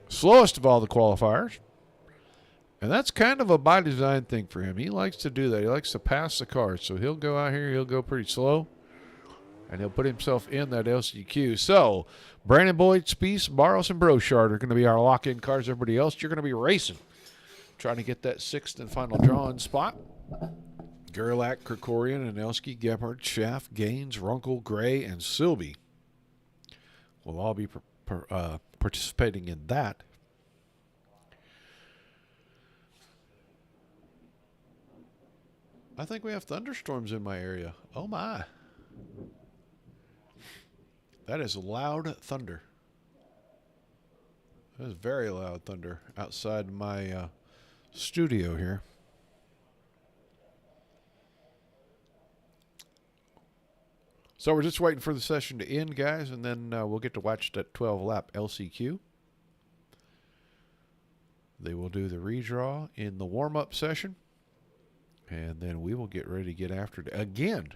Speaker 1: slowest of all the qualifiers. And that's kind of a by design thing for him. He likes to do that. He likes to pass the cars. So he'll go out here, he'll go pretty slow, and he'll put himself in that LCQ. So Brandon Boyd, Spieth, Barros, and Brochard are going to be our lock-in cars. Everybody else, you're going to be racing, trying to get that 6th and final drawing spot. Gerlach, Krikorian, Anelski, Gebhardt, Schaff, Gaines, Runkle, Gray, and Silby will all be participating in that. I think we have thunderstorms in my area. Oh, my. That is loud thunder. That is very loud thunder outside my studio here. So we're just waiting for the session to end, guys, and then we'll get to watch that 12-lap LCQ. They will do the redraw in the warm-up session, and then we will get ready to get after it again.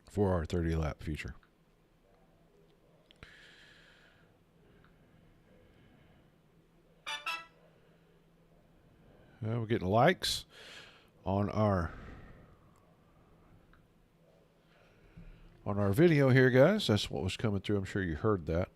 Speaker 1: For our 30-lap feature. We're getting likes on our video here, guys. That's what was coming through. I'm sure you heard that.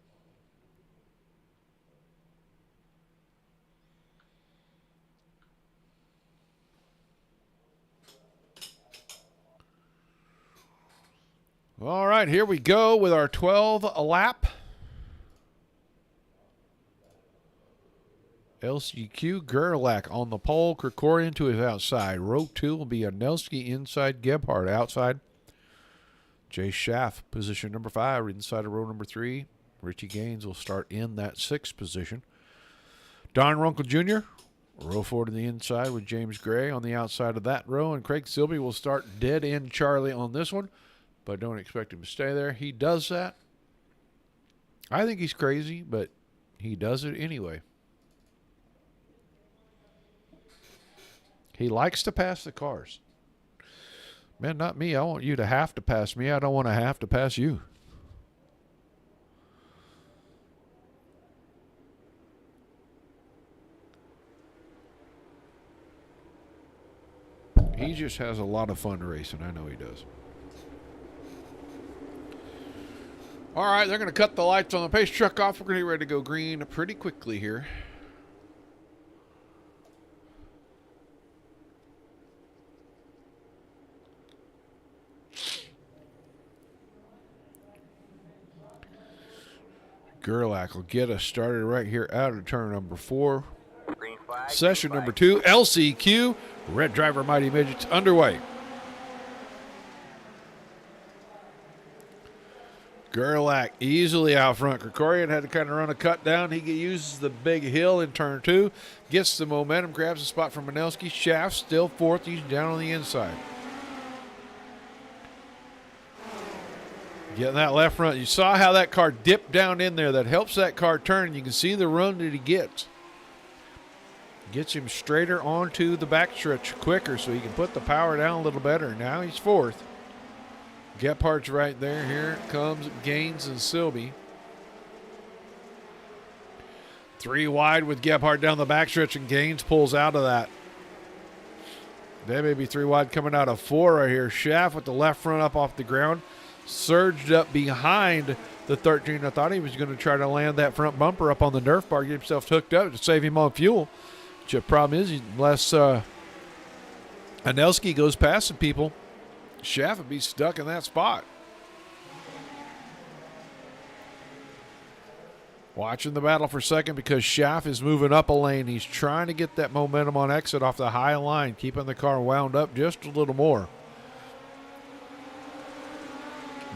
Speaker 1: All right, here we go with our 12-lap LCQ. Gerlach on the pole, Krikorian to his outside. Row 2 will be Anelski inside, Gebhardt outside. Jay Schaff, position number 5, inside of row number 3. Richie Gaines will start in that 6th position. Don Runkle Jr., row 4 to the inside with James Gray on the outside of that row. And Craig Silby will start dead end Charlie on this one, but don't expect him to stay there. He does that. I think he's crazy, but he does it anyway. He likes to pass the cars. Man, not me. I want you to have to pass me. I don't want to have to pass you. He just has a lot of fun racing. I know he does. All right, they're going to cut the lights on the pace truck off. We're going to get ready to go green pretty quickly here. Gerlach will get us started right here out of turn number 4. Session number 2, LCQ, RedDriver Mighty Midgets underway. Gerlach easily out front. Krikorian had to kind of run a cut down. He uses the big hill in turn 2. Gets the momentum, grabs the spot from Manelski. Shaft still fourth. He's down on the inside. Getting that left front. You saw how that car dipped down in there. That helps that car turn. You can see the run that he gets. Gets him straighter onto the backstretch quicker so he can put the power down a little better. Now he's fourth. Gephardt's right there. Here comes Gaines and Silby. 3 wide with Gebhardt down the backstretch, and Gaines pulls out of that. They may be 3 wide coming out of 4 right here. Schaff with the left front up off the ground. Surged up behind the 13. I thought he was going to try to land that front bumper up on the Nerf bar, get himself hooked up to save him on fuel. The problem is, unless Anelski goes past some people, Schaff would be stuck in that spot. Watching the battle for second because Schaff is moving up a lane. He's trying to get that momentum on exit off the high line, keeping the car wound up just a little more.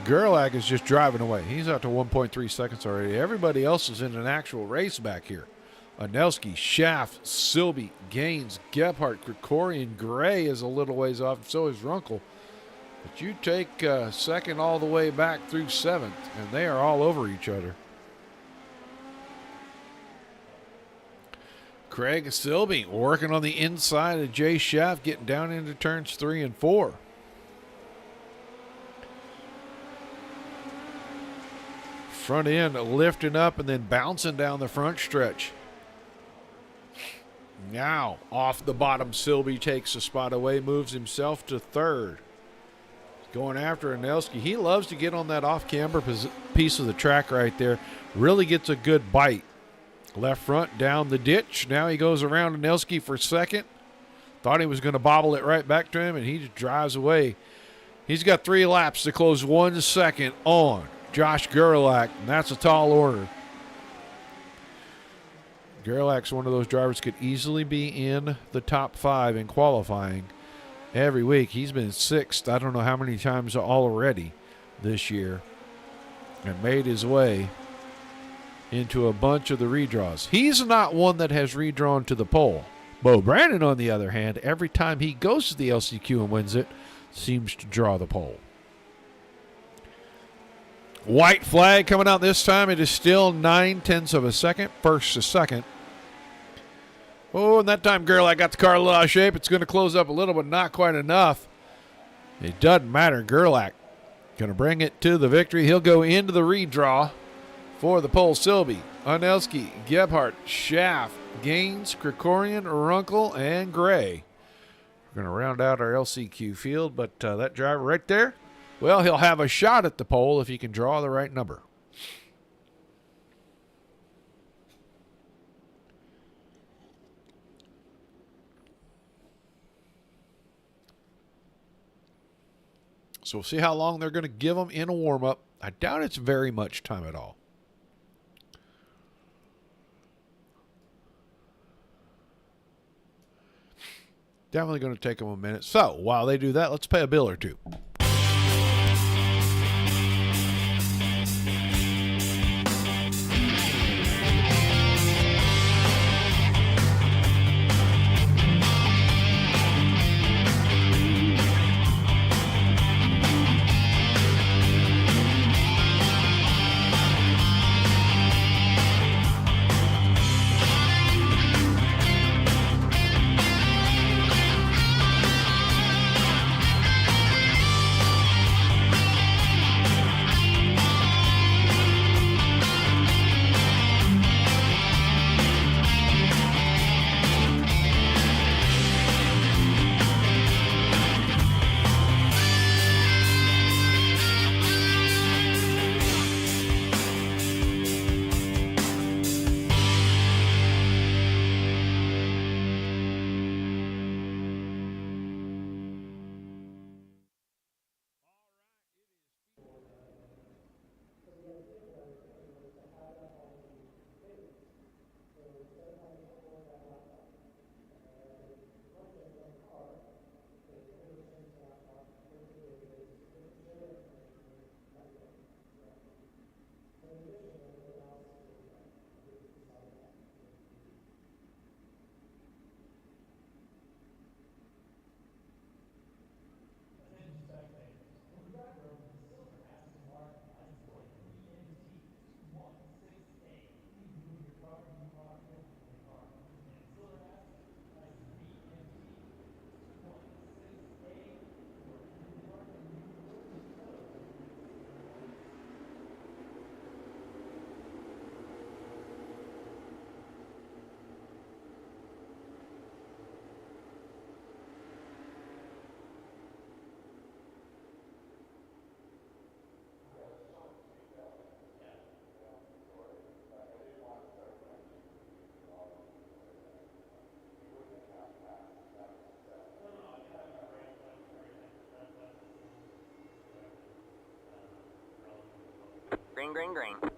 Speaker 1: Gerlach is just driving away. He's out to 1.3 seconds already. Everybody else is in an actual race back here. Anelski, Schaff, Silby, Gaines, Gebhardt, Krikorian, Gray is a little ways off, and so is Runkle. But you take second all the way back through 7th, and they are all over each other. Craig Silby working on the inside of Jay Schaff, getting down into turns 3 and 4. Front end lifting up and then bouncing down the front stretch. Now off the bottom, Silby takes a spot away, moves himself to 3rd. Going after Anelski. He loves to get on that off-camber piece of the track right there. Really gets a good bite. Left front down the ditch. Now he goes around Anelski for 2nd. Thought he was going to bobble it right back to him, and he just drives away. He's got 3 laps to close 1 second on Josh Gerlach, and that's a tall order. Gerlach's one of those drivers could easily be in the top 5 in qualifying every week. He's been 6th, I don't know how many times already this year, and made his way into a bunch of the redraws. He's not one that has redrawn to the pole. Bo Brandon, on the other hand, every time he goes to the LCQ and wins it, seems to draw the pole. White flag coming out this time. It is still 9/10 of a second, first to second. Oh, and that time Gerlach got the car a little out of shape. It's going to close up a little, but not quite enough. It doesn't matter. Gerlach going to bring it to the victory. He'll go into the redraw for the pole. Silby, Anelski, Gebhardt, Schaff, Gaines, Krikorian, Runkle, and Gray. We're going to round out our LCQ field, but that driver right there, well, he'll have a shot at the pole if he can draw the right number. So we'll see how long they're going to give him in a warm-up. I doubt it's very much time at all. Definitely going to take them a minute. So while they do that, let's pay a bill or two.
Speaker 6: green, green, green.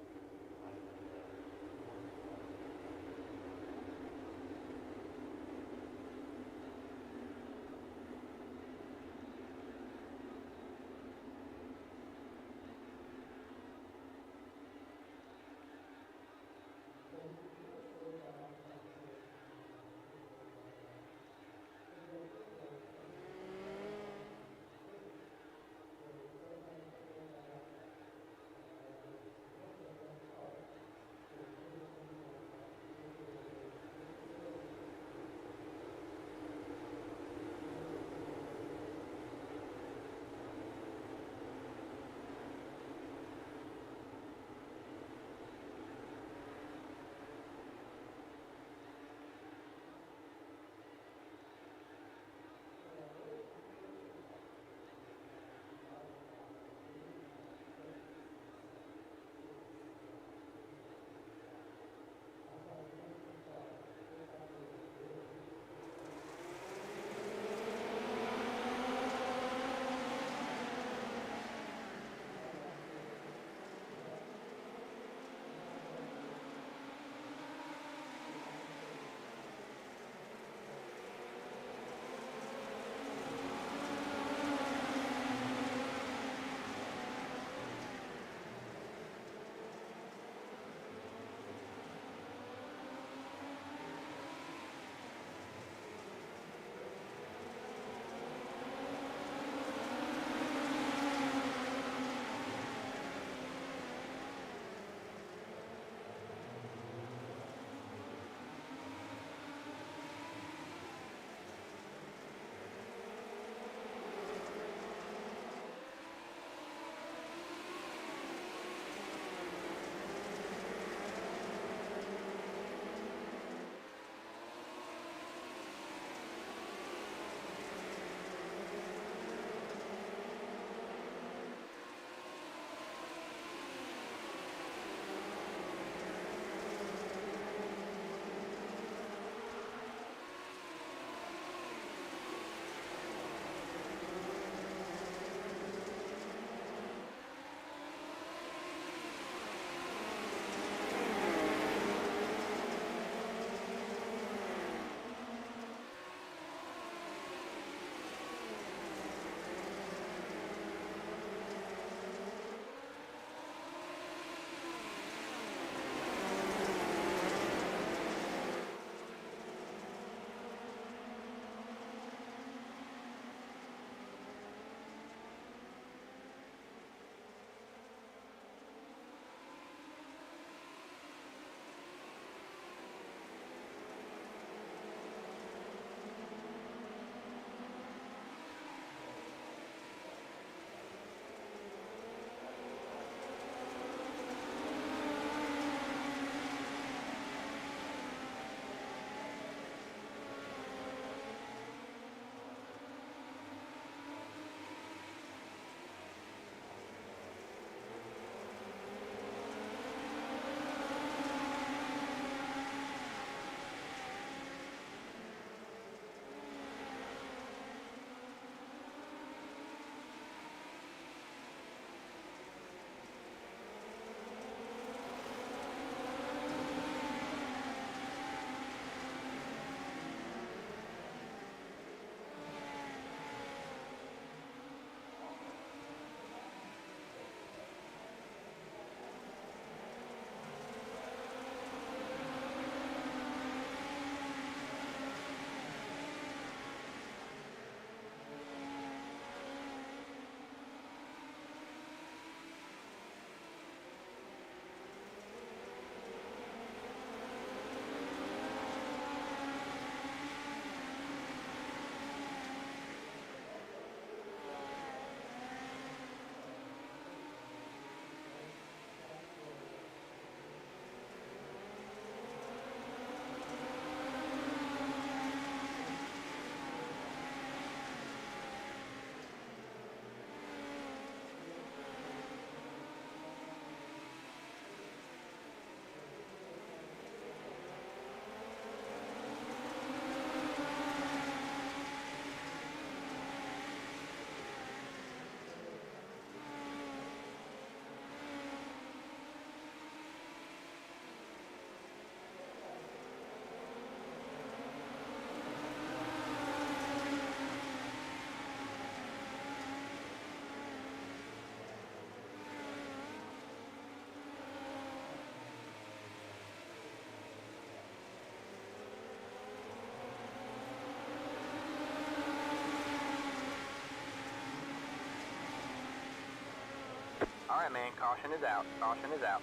Speaker 6: All right, man. Caution is out. Caution is out.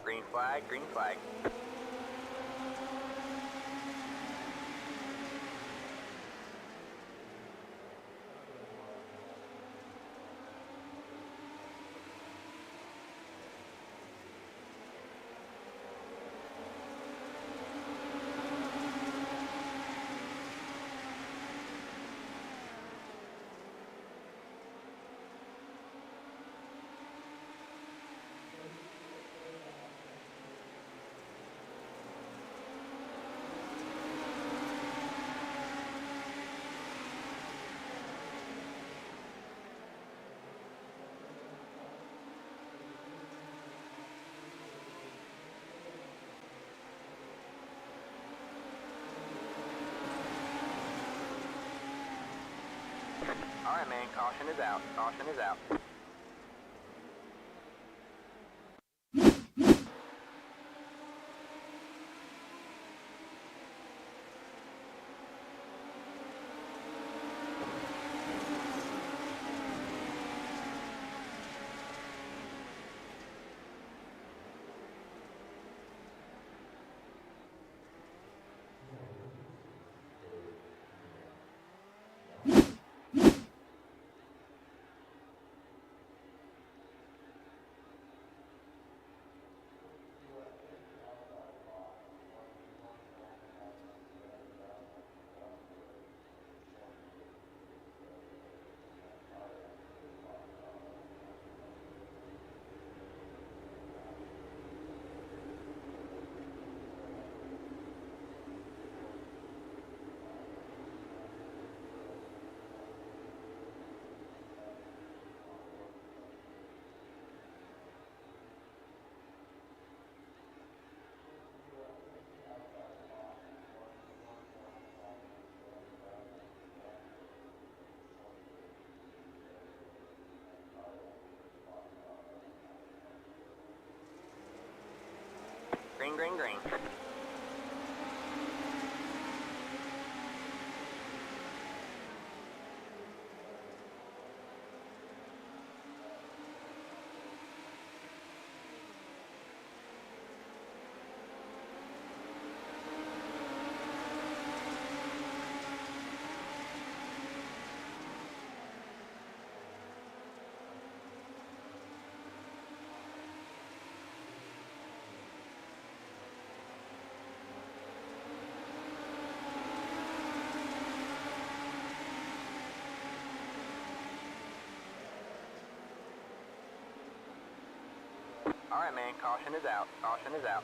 Speaker 6: Green flag, green flag. All right, man. Caution is out. Caution is out. Green, green, green. All right, man. Caution is out. Caution is out.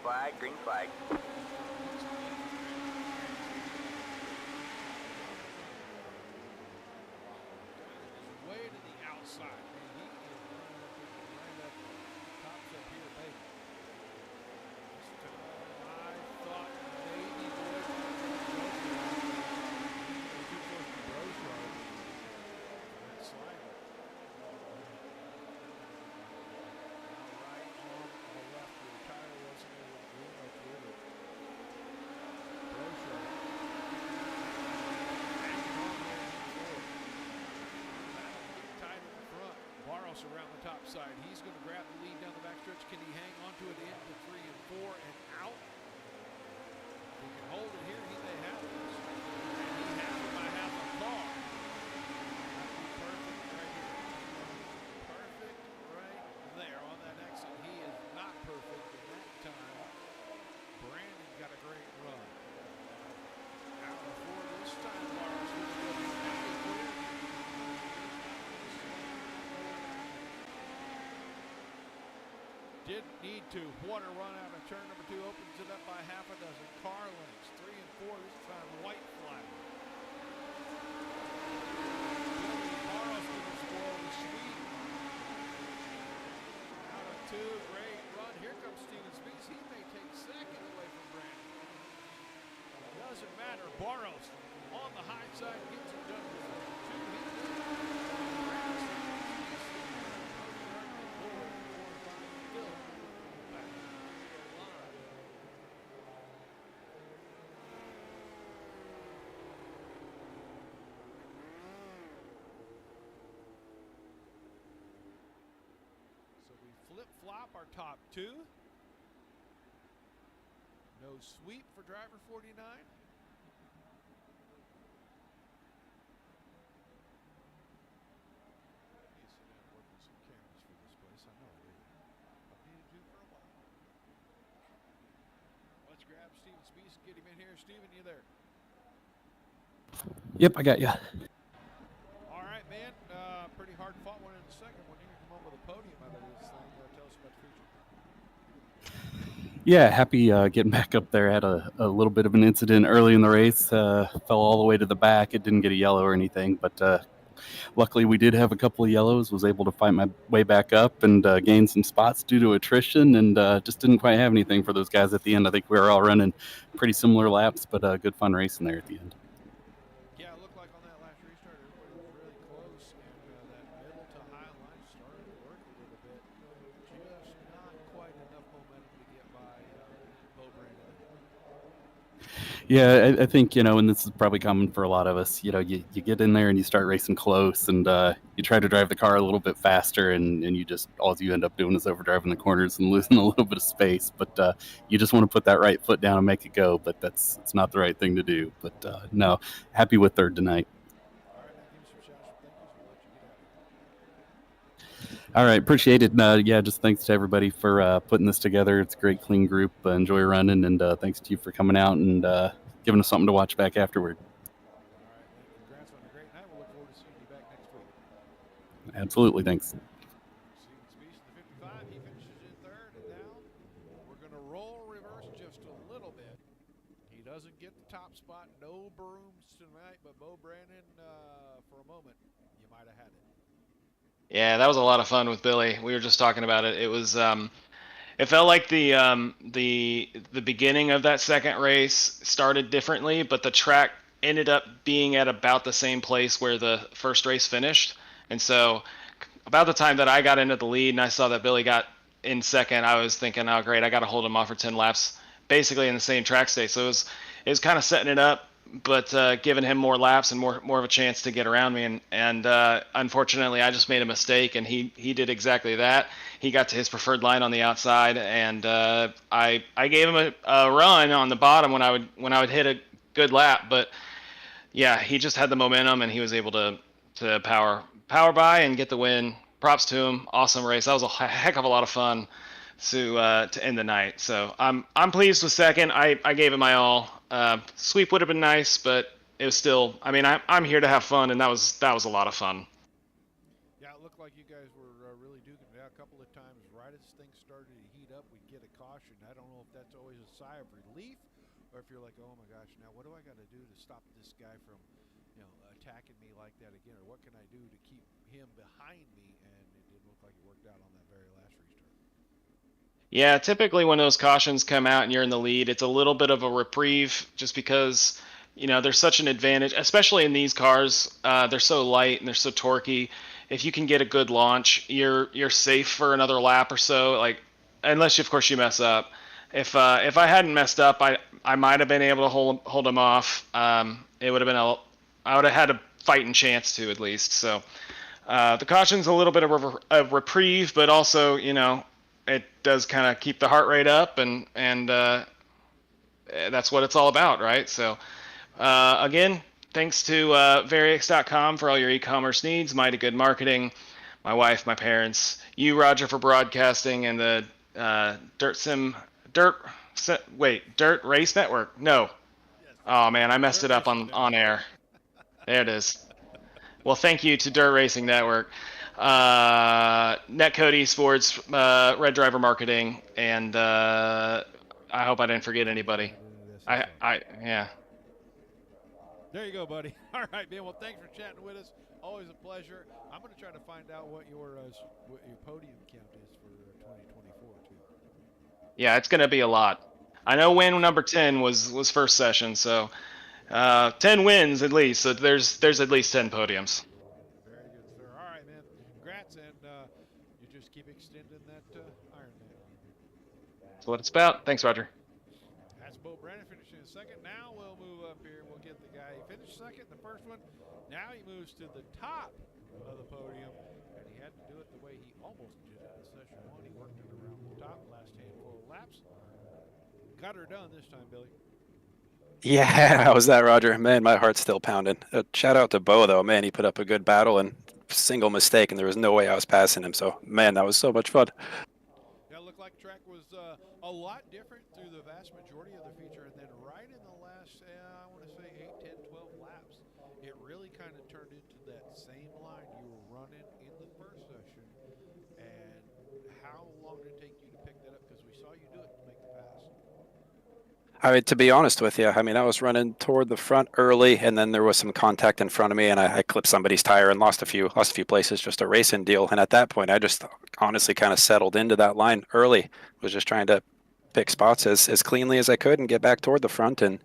Speaker 6: Flag, green flag.
Speaker 1: Way to the outside. Man, he is lined up, tops up here, baby. This time I thought maybe Boyd that slider. Right on the left where Tyler wasn't able to do much with it. Brosho. Tight in the front. Barros around the top side. He's going to grab the lead down the backstretch. Can he hang onto it into 3 and 4 and out? If he can hold it here, he may have this. And he has it by half a car. That'd be perfect right here. Perfect right there on that exit. He is not perfect in that time. Brandon got a great run. Out before this time, Barros was good. Now he's clear. Didn't need to. What a run out of turn number 2. Opens it up by half a dozen car lengths. 3 and 4 this time. White flag. Billy Barros with a spoil the sweep. Out of 2. Great run. Here comes Steven Speaks. He may take second away from Brandon. Doesn't matter. Barros on the high side gets it done before 2. So we flip-flop our top 2. No sweep for driver 49. Let's grab Steven Spees and get him in here. Steven, you there?
Speaker 7: Yep, I got you.
Speaker 1: All right, man. Pretty hard fought one in the second one. You come up with a podium out of this thing. Tell us about the future.
Speaker 7: Yeah, happy getting back up there. Had a little bit of an incident early in the race. Fell all the way to the back. It didn't get a yellow or anything, but luckily we did have a couple of yellows. Was able to fight my way back up and gain some spots due to attrition, and just didn't quite have anything for those guys at the end. I think we were all running pretty similar laps, but good fun racing there at the end.
Speaker 1: Yeah, it looked like on that last restart everybody was really close, and that middle to high line started to work a little bit. Just not quite enough momentum to get by Bo Brandon.
Speaker 7: Yeah, I think, and this is probably common for a lot of us, you get in there and you start racing close, and you try to drive the car a little bit faster, and you just, all you end up doing is overdriving the corners and losing a little bit of space. But you just want to put that right foot down and make it go, but it's not the right thing to do. But no, happy with third tonight.
Speaker 1: All right, man, give me some shots. Thank you. We'll let you get out of here.
Speaker 7: All right, appreciate it. Yeah, just thanks to everybody for putting this together. It's a great, clean group. Enjoy running, and thanks to you for coming out and giving us something to watch back afterward.
Speaker 1: All right, man. Congrats on a great night. We'll look forward to seeing you back next week.
Speaker 7: Absolutely, thanks.
Speaker 1: Steven Spees in the 55. He finishes in third, and now we're going to roll reverse just a little bit. He doesn't get the top spot. No brooms tonight, but Bo Brandon, for a moment, you might have had it.
Speaker 4: Yeah, that was a lot of fun with Billy. We were just talking about it. It was it felt like the beginning of that second race started differently, but the track ended up being at about the same place where the first race finished. And so about the time that I got into the lead and I saw that Billy got in second, I was thinking, oh great, I got to hold him off for 10 laps, basically in the same track state. So it was kind of setting it up, but giving him more laps and more of a chance to get around me. And unfortunately, I just made a mistake, and he did exactly that. He got to his preferred line on the outside, and I gave him a run on the bottom when I would hit a good lap. But yeah, he just had the momentum, and he was able to power by and get the win. Props to him. Awesome race. That was a heck of a lot of fun to end the night. So I'm pleased with second. I gave it my all. Sweep would have been nice, but it was still. I mean, I'm here to have fun, and that was a lot of fun.
Speaker 1: Yeah, it looked like you guys were really duking it out. a couple of times right as things started to heat up, we'd get a caution. I don't know if that's always a sigh of relief, or if you're like, oh my gosh, now what do I got to do to stop this guy from, attacking me like that again, or what can I do to keep him behind me? And it didn't look like it worked out on that very last restart.
Speaker 4: Yeah, typically when those cautions come out and you're in the lead, it's a little bit of a reprieve just because, there's such an advantage, especially in these cars. They're so light and they're so torquey. If you can get a good launch, you're safe for another lap or so, like unless of course you mess up. If I hadn't messed up, I might have been able to hold him off. It would have been I would have had a fighting chance to, at least. So the caution's a little bit of a reprieve, but also, it does kind of keep the heart rate up, and that's what it's all about, right? So again, thanks to Variax.com for all your e-commerce needs, Mighty Good Marketing, my wife, my parents, you, Roger, for broadcasting, and the Dirt Race Network. No. Oh man, I messed it up on air. There it is. Well, thank you to Dirt Racing Network, Netcode Esports, RedDriver Marketing, and I hope I didn't forget anybody. Yeah.
Speaker 1: There you go, buddy. All right, man. Well, thanks for chatting with us. Always a pleasure. I'm going to try to find out what your podium count is for 2024 too.
Speaker 4: Yeah, it's going to be a lot. I know win number 10 was first session, so 10 wins at least. So there's at least 10 podiums.
Speaker 1: Very good, sir. All right, man. Congrats, and you just keep extending that Iron Man.
Speaker 4: That's what it's about. Thanks, Roger.
Speaker 1: That's Bo Brandon finishing in second. Now we'll move up here. We'll get the guy. He finished second the first one. Now he moves to the top of the podium, and he had to do it the way he almost did it in session one. He worked it around the top, last handful of laps. Got her done this time, Billy.
Speaker 3: Yeah, how was that, Roger? Man, my heart's still pounding. Shout out to Bo, though. Man, he put up a good battle and single mistake, and there was no way I was passing him. So, man, that was so much fun.
Speaker 1: Yeah, it looked like track was a lot different through the vast majority of the feature, and then right in the last, I want to say 8, 10, 12 laps, it really kind of turned into that same line you were running in the first session. And how long did it take you to pick that up? Because we saw you do it to make the pass.
Speaker 3: I mean, to be honest with you, I mean, I was running toward the front early, and then there was some contact in front of me, and I clipped somebody's tire and lost a few places, just a racing deal. And at that point, I just honestly kind of settled into that line early. Was just trying to pick spots as cleanly as I could and get back toward the front. And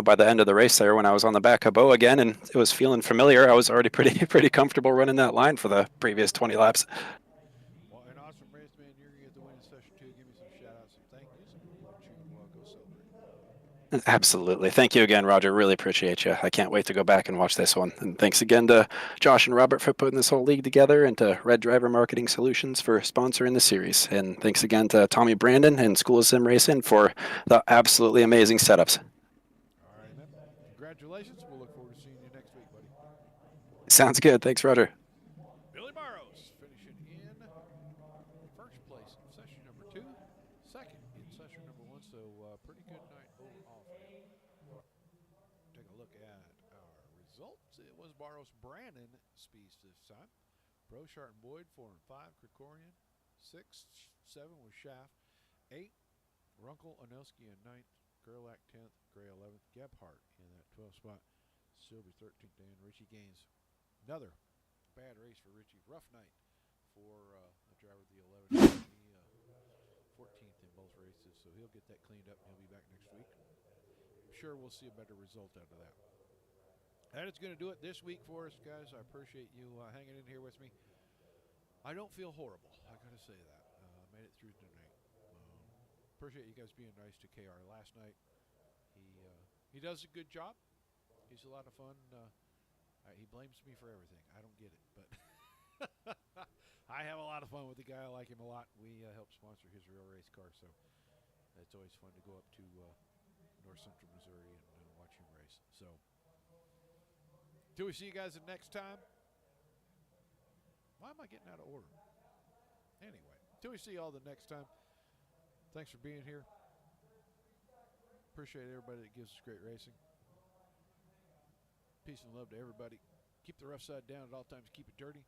Speaker 3: by the end of the race there, when I was on the back of Bo again, and it was feeling familiar, I was already pretty comfortable running that line for the previous 20 laps.
Speaker 1: Well, an awesome race, man. You're going to get the win in session 2. Give me some shout-outs, some thank yous, and we'll let you go celebrate.
Speaker 3: Absolutely. Thank you again, Roger. Really appreciate you. I can't wait to go back and watch this one. And thanks again to Josh and Robert for putting this whole league together, and to RedDriver Marketing Solutions for sponsoring the series. And thanks again to Tommy Brandon and School of Sim Racing for the absolutely amazing setups.
Speaker 1: All right, man. Congratulations. We'll look forward to seeing you next week, buddy.
Speaker 3: Sounds good. Thanks, Roger.
Speaker 1: Billy Barrows finishing in first place in session number 2, second in session number 1. So pretty good night overall for him. Take a look at our results. It was Barrows Brandon Speeds this time. Brochart and Boyd 4 and 5. Krikorian 6, 7 was Schaff 8. Runkle Anelski in 9th. Gerlach 10th. Gray 11th. Gebhardt in that 12th spot. Sylvie 13th. And Richie Gaines. Another bad race for Richie. Rough night for the driver of the 11th. 14th in both races, so he'll get that cleaned up and he'll be back next week. I'm sure we'll see a better result out of that. That is going to do it this week for us, guys. I appreciate you hanging in here with me. I don't feel horrible. I got to say that. Made it through tonight. Appreciate you guys being nice to KR last night. He does a good job. He's a lot of fun. He blames me for everything. I don't get it, but I have a lot of fun with the guy. I like him a lot. We help sponsor his real race car, so it's always fun to go up to North Central Missouri and watch him race. So, till we see you guys the next time. Why am I getting out of order? Anyway, till we see y'all the next time. Thanks for being here. Appreciate everybody that gives us great racing. Peace and love to everybody. Keep the rough side down at all times. Keep it dirty.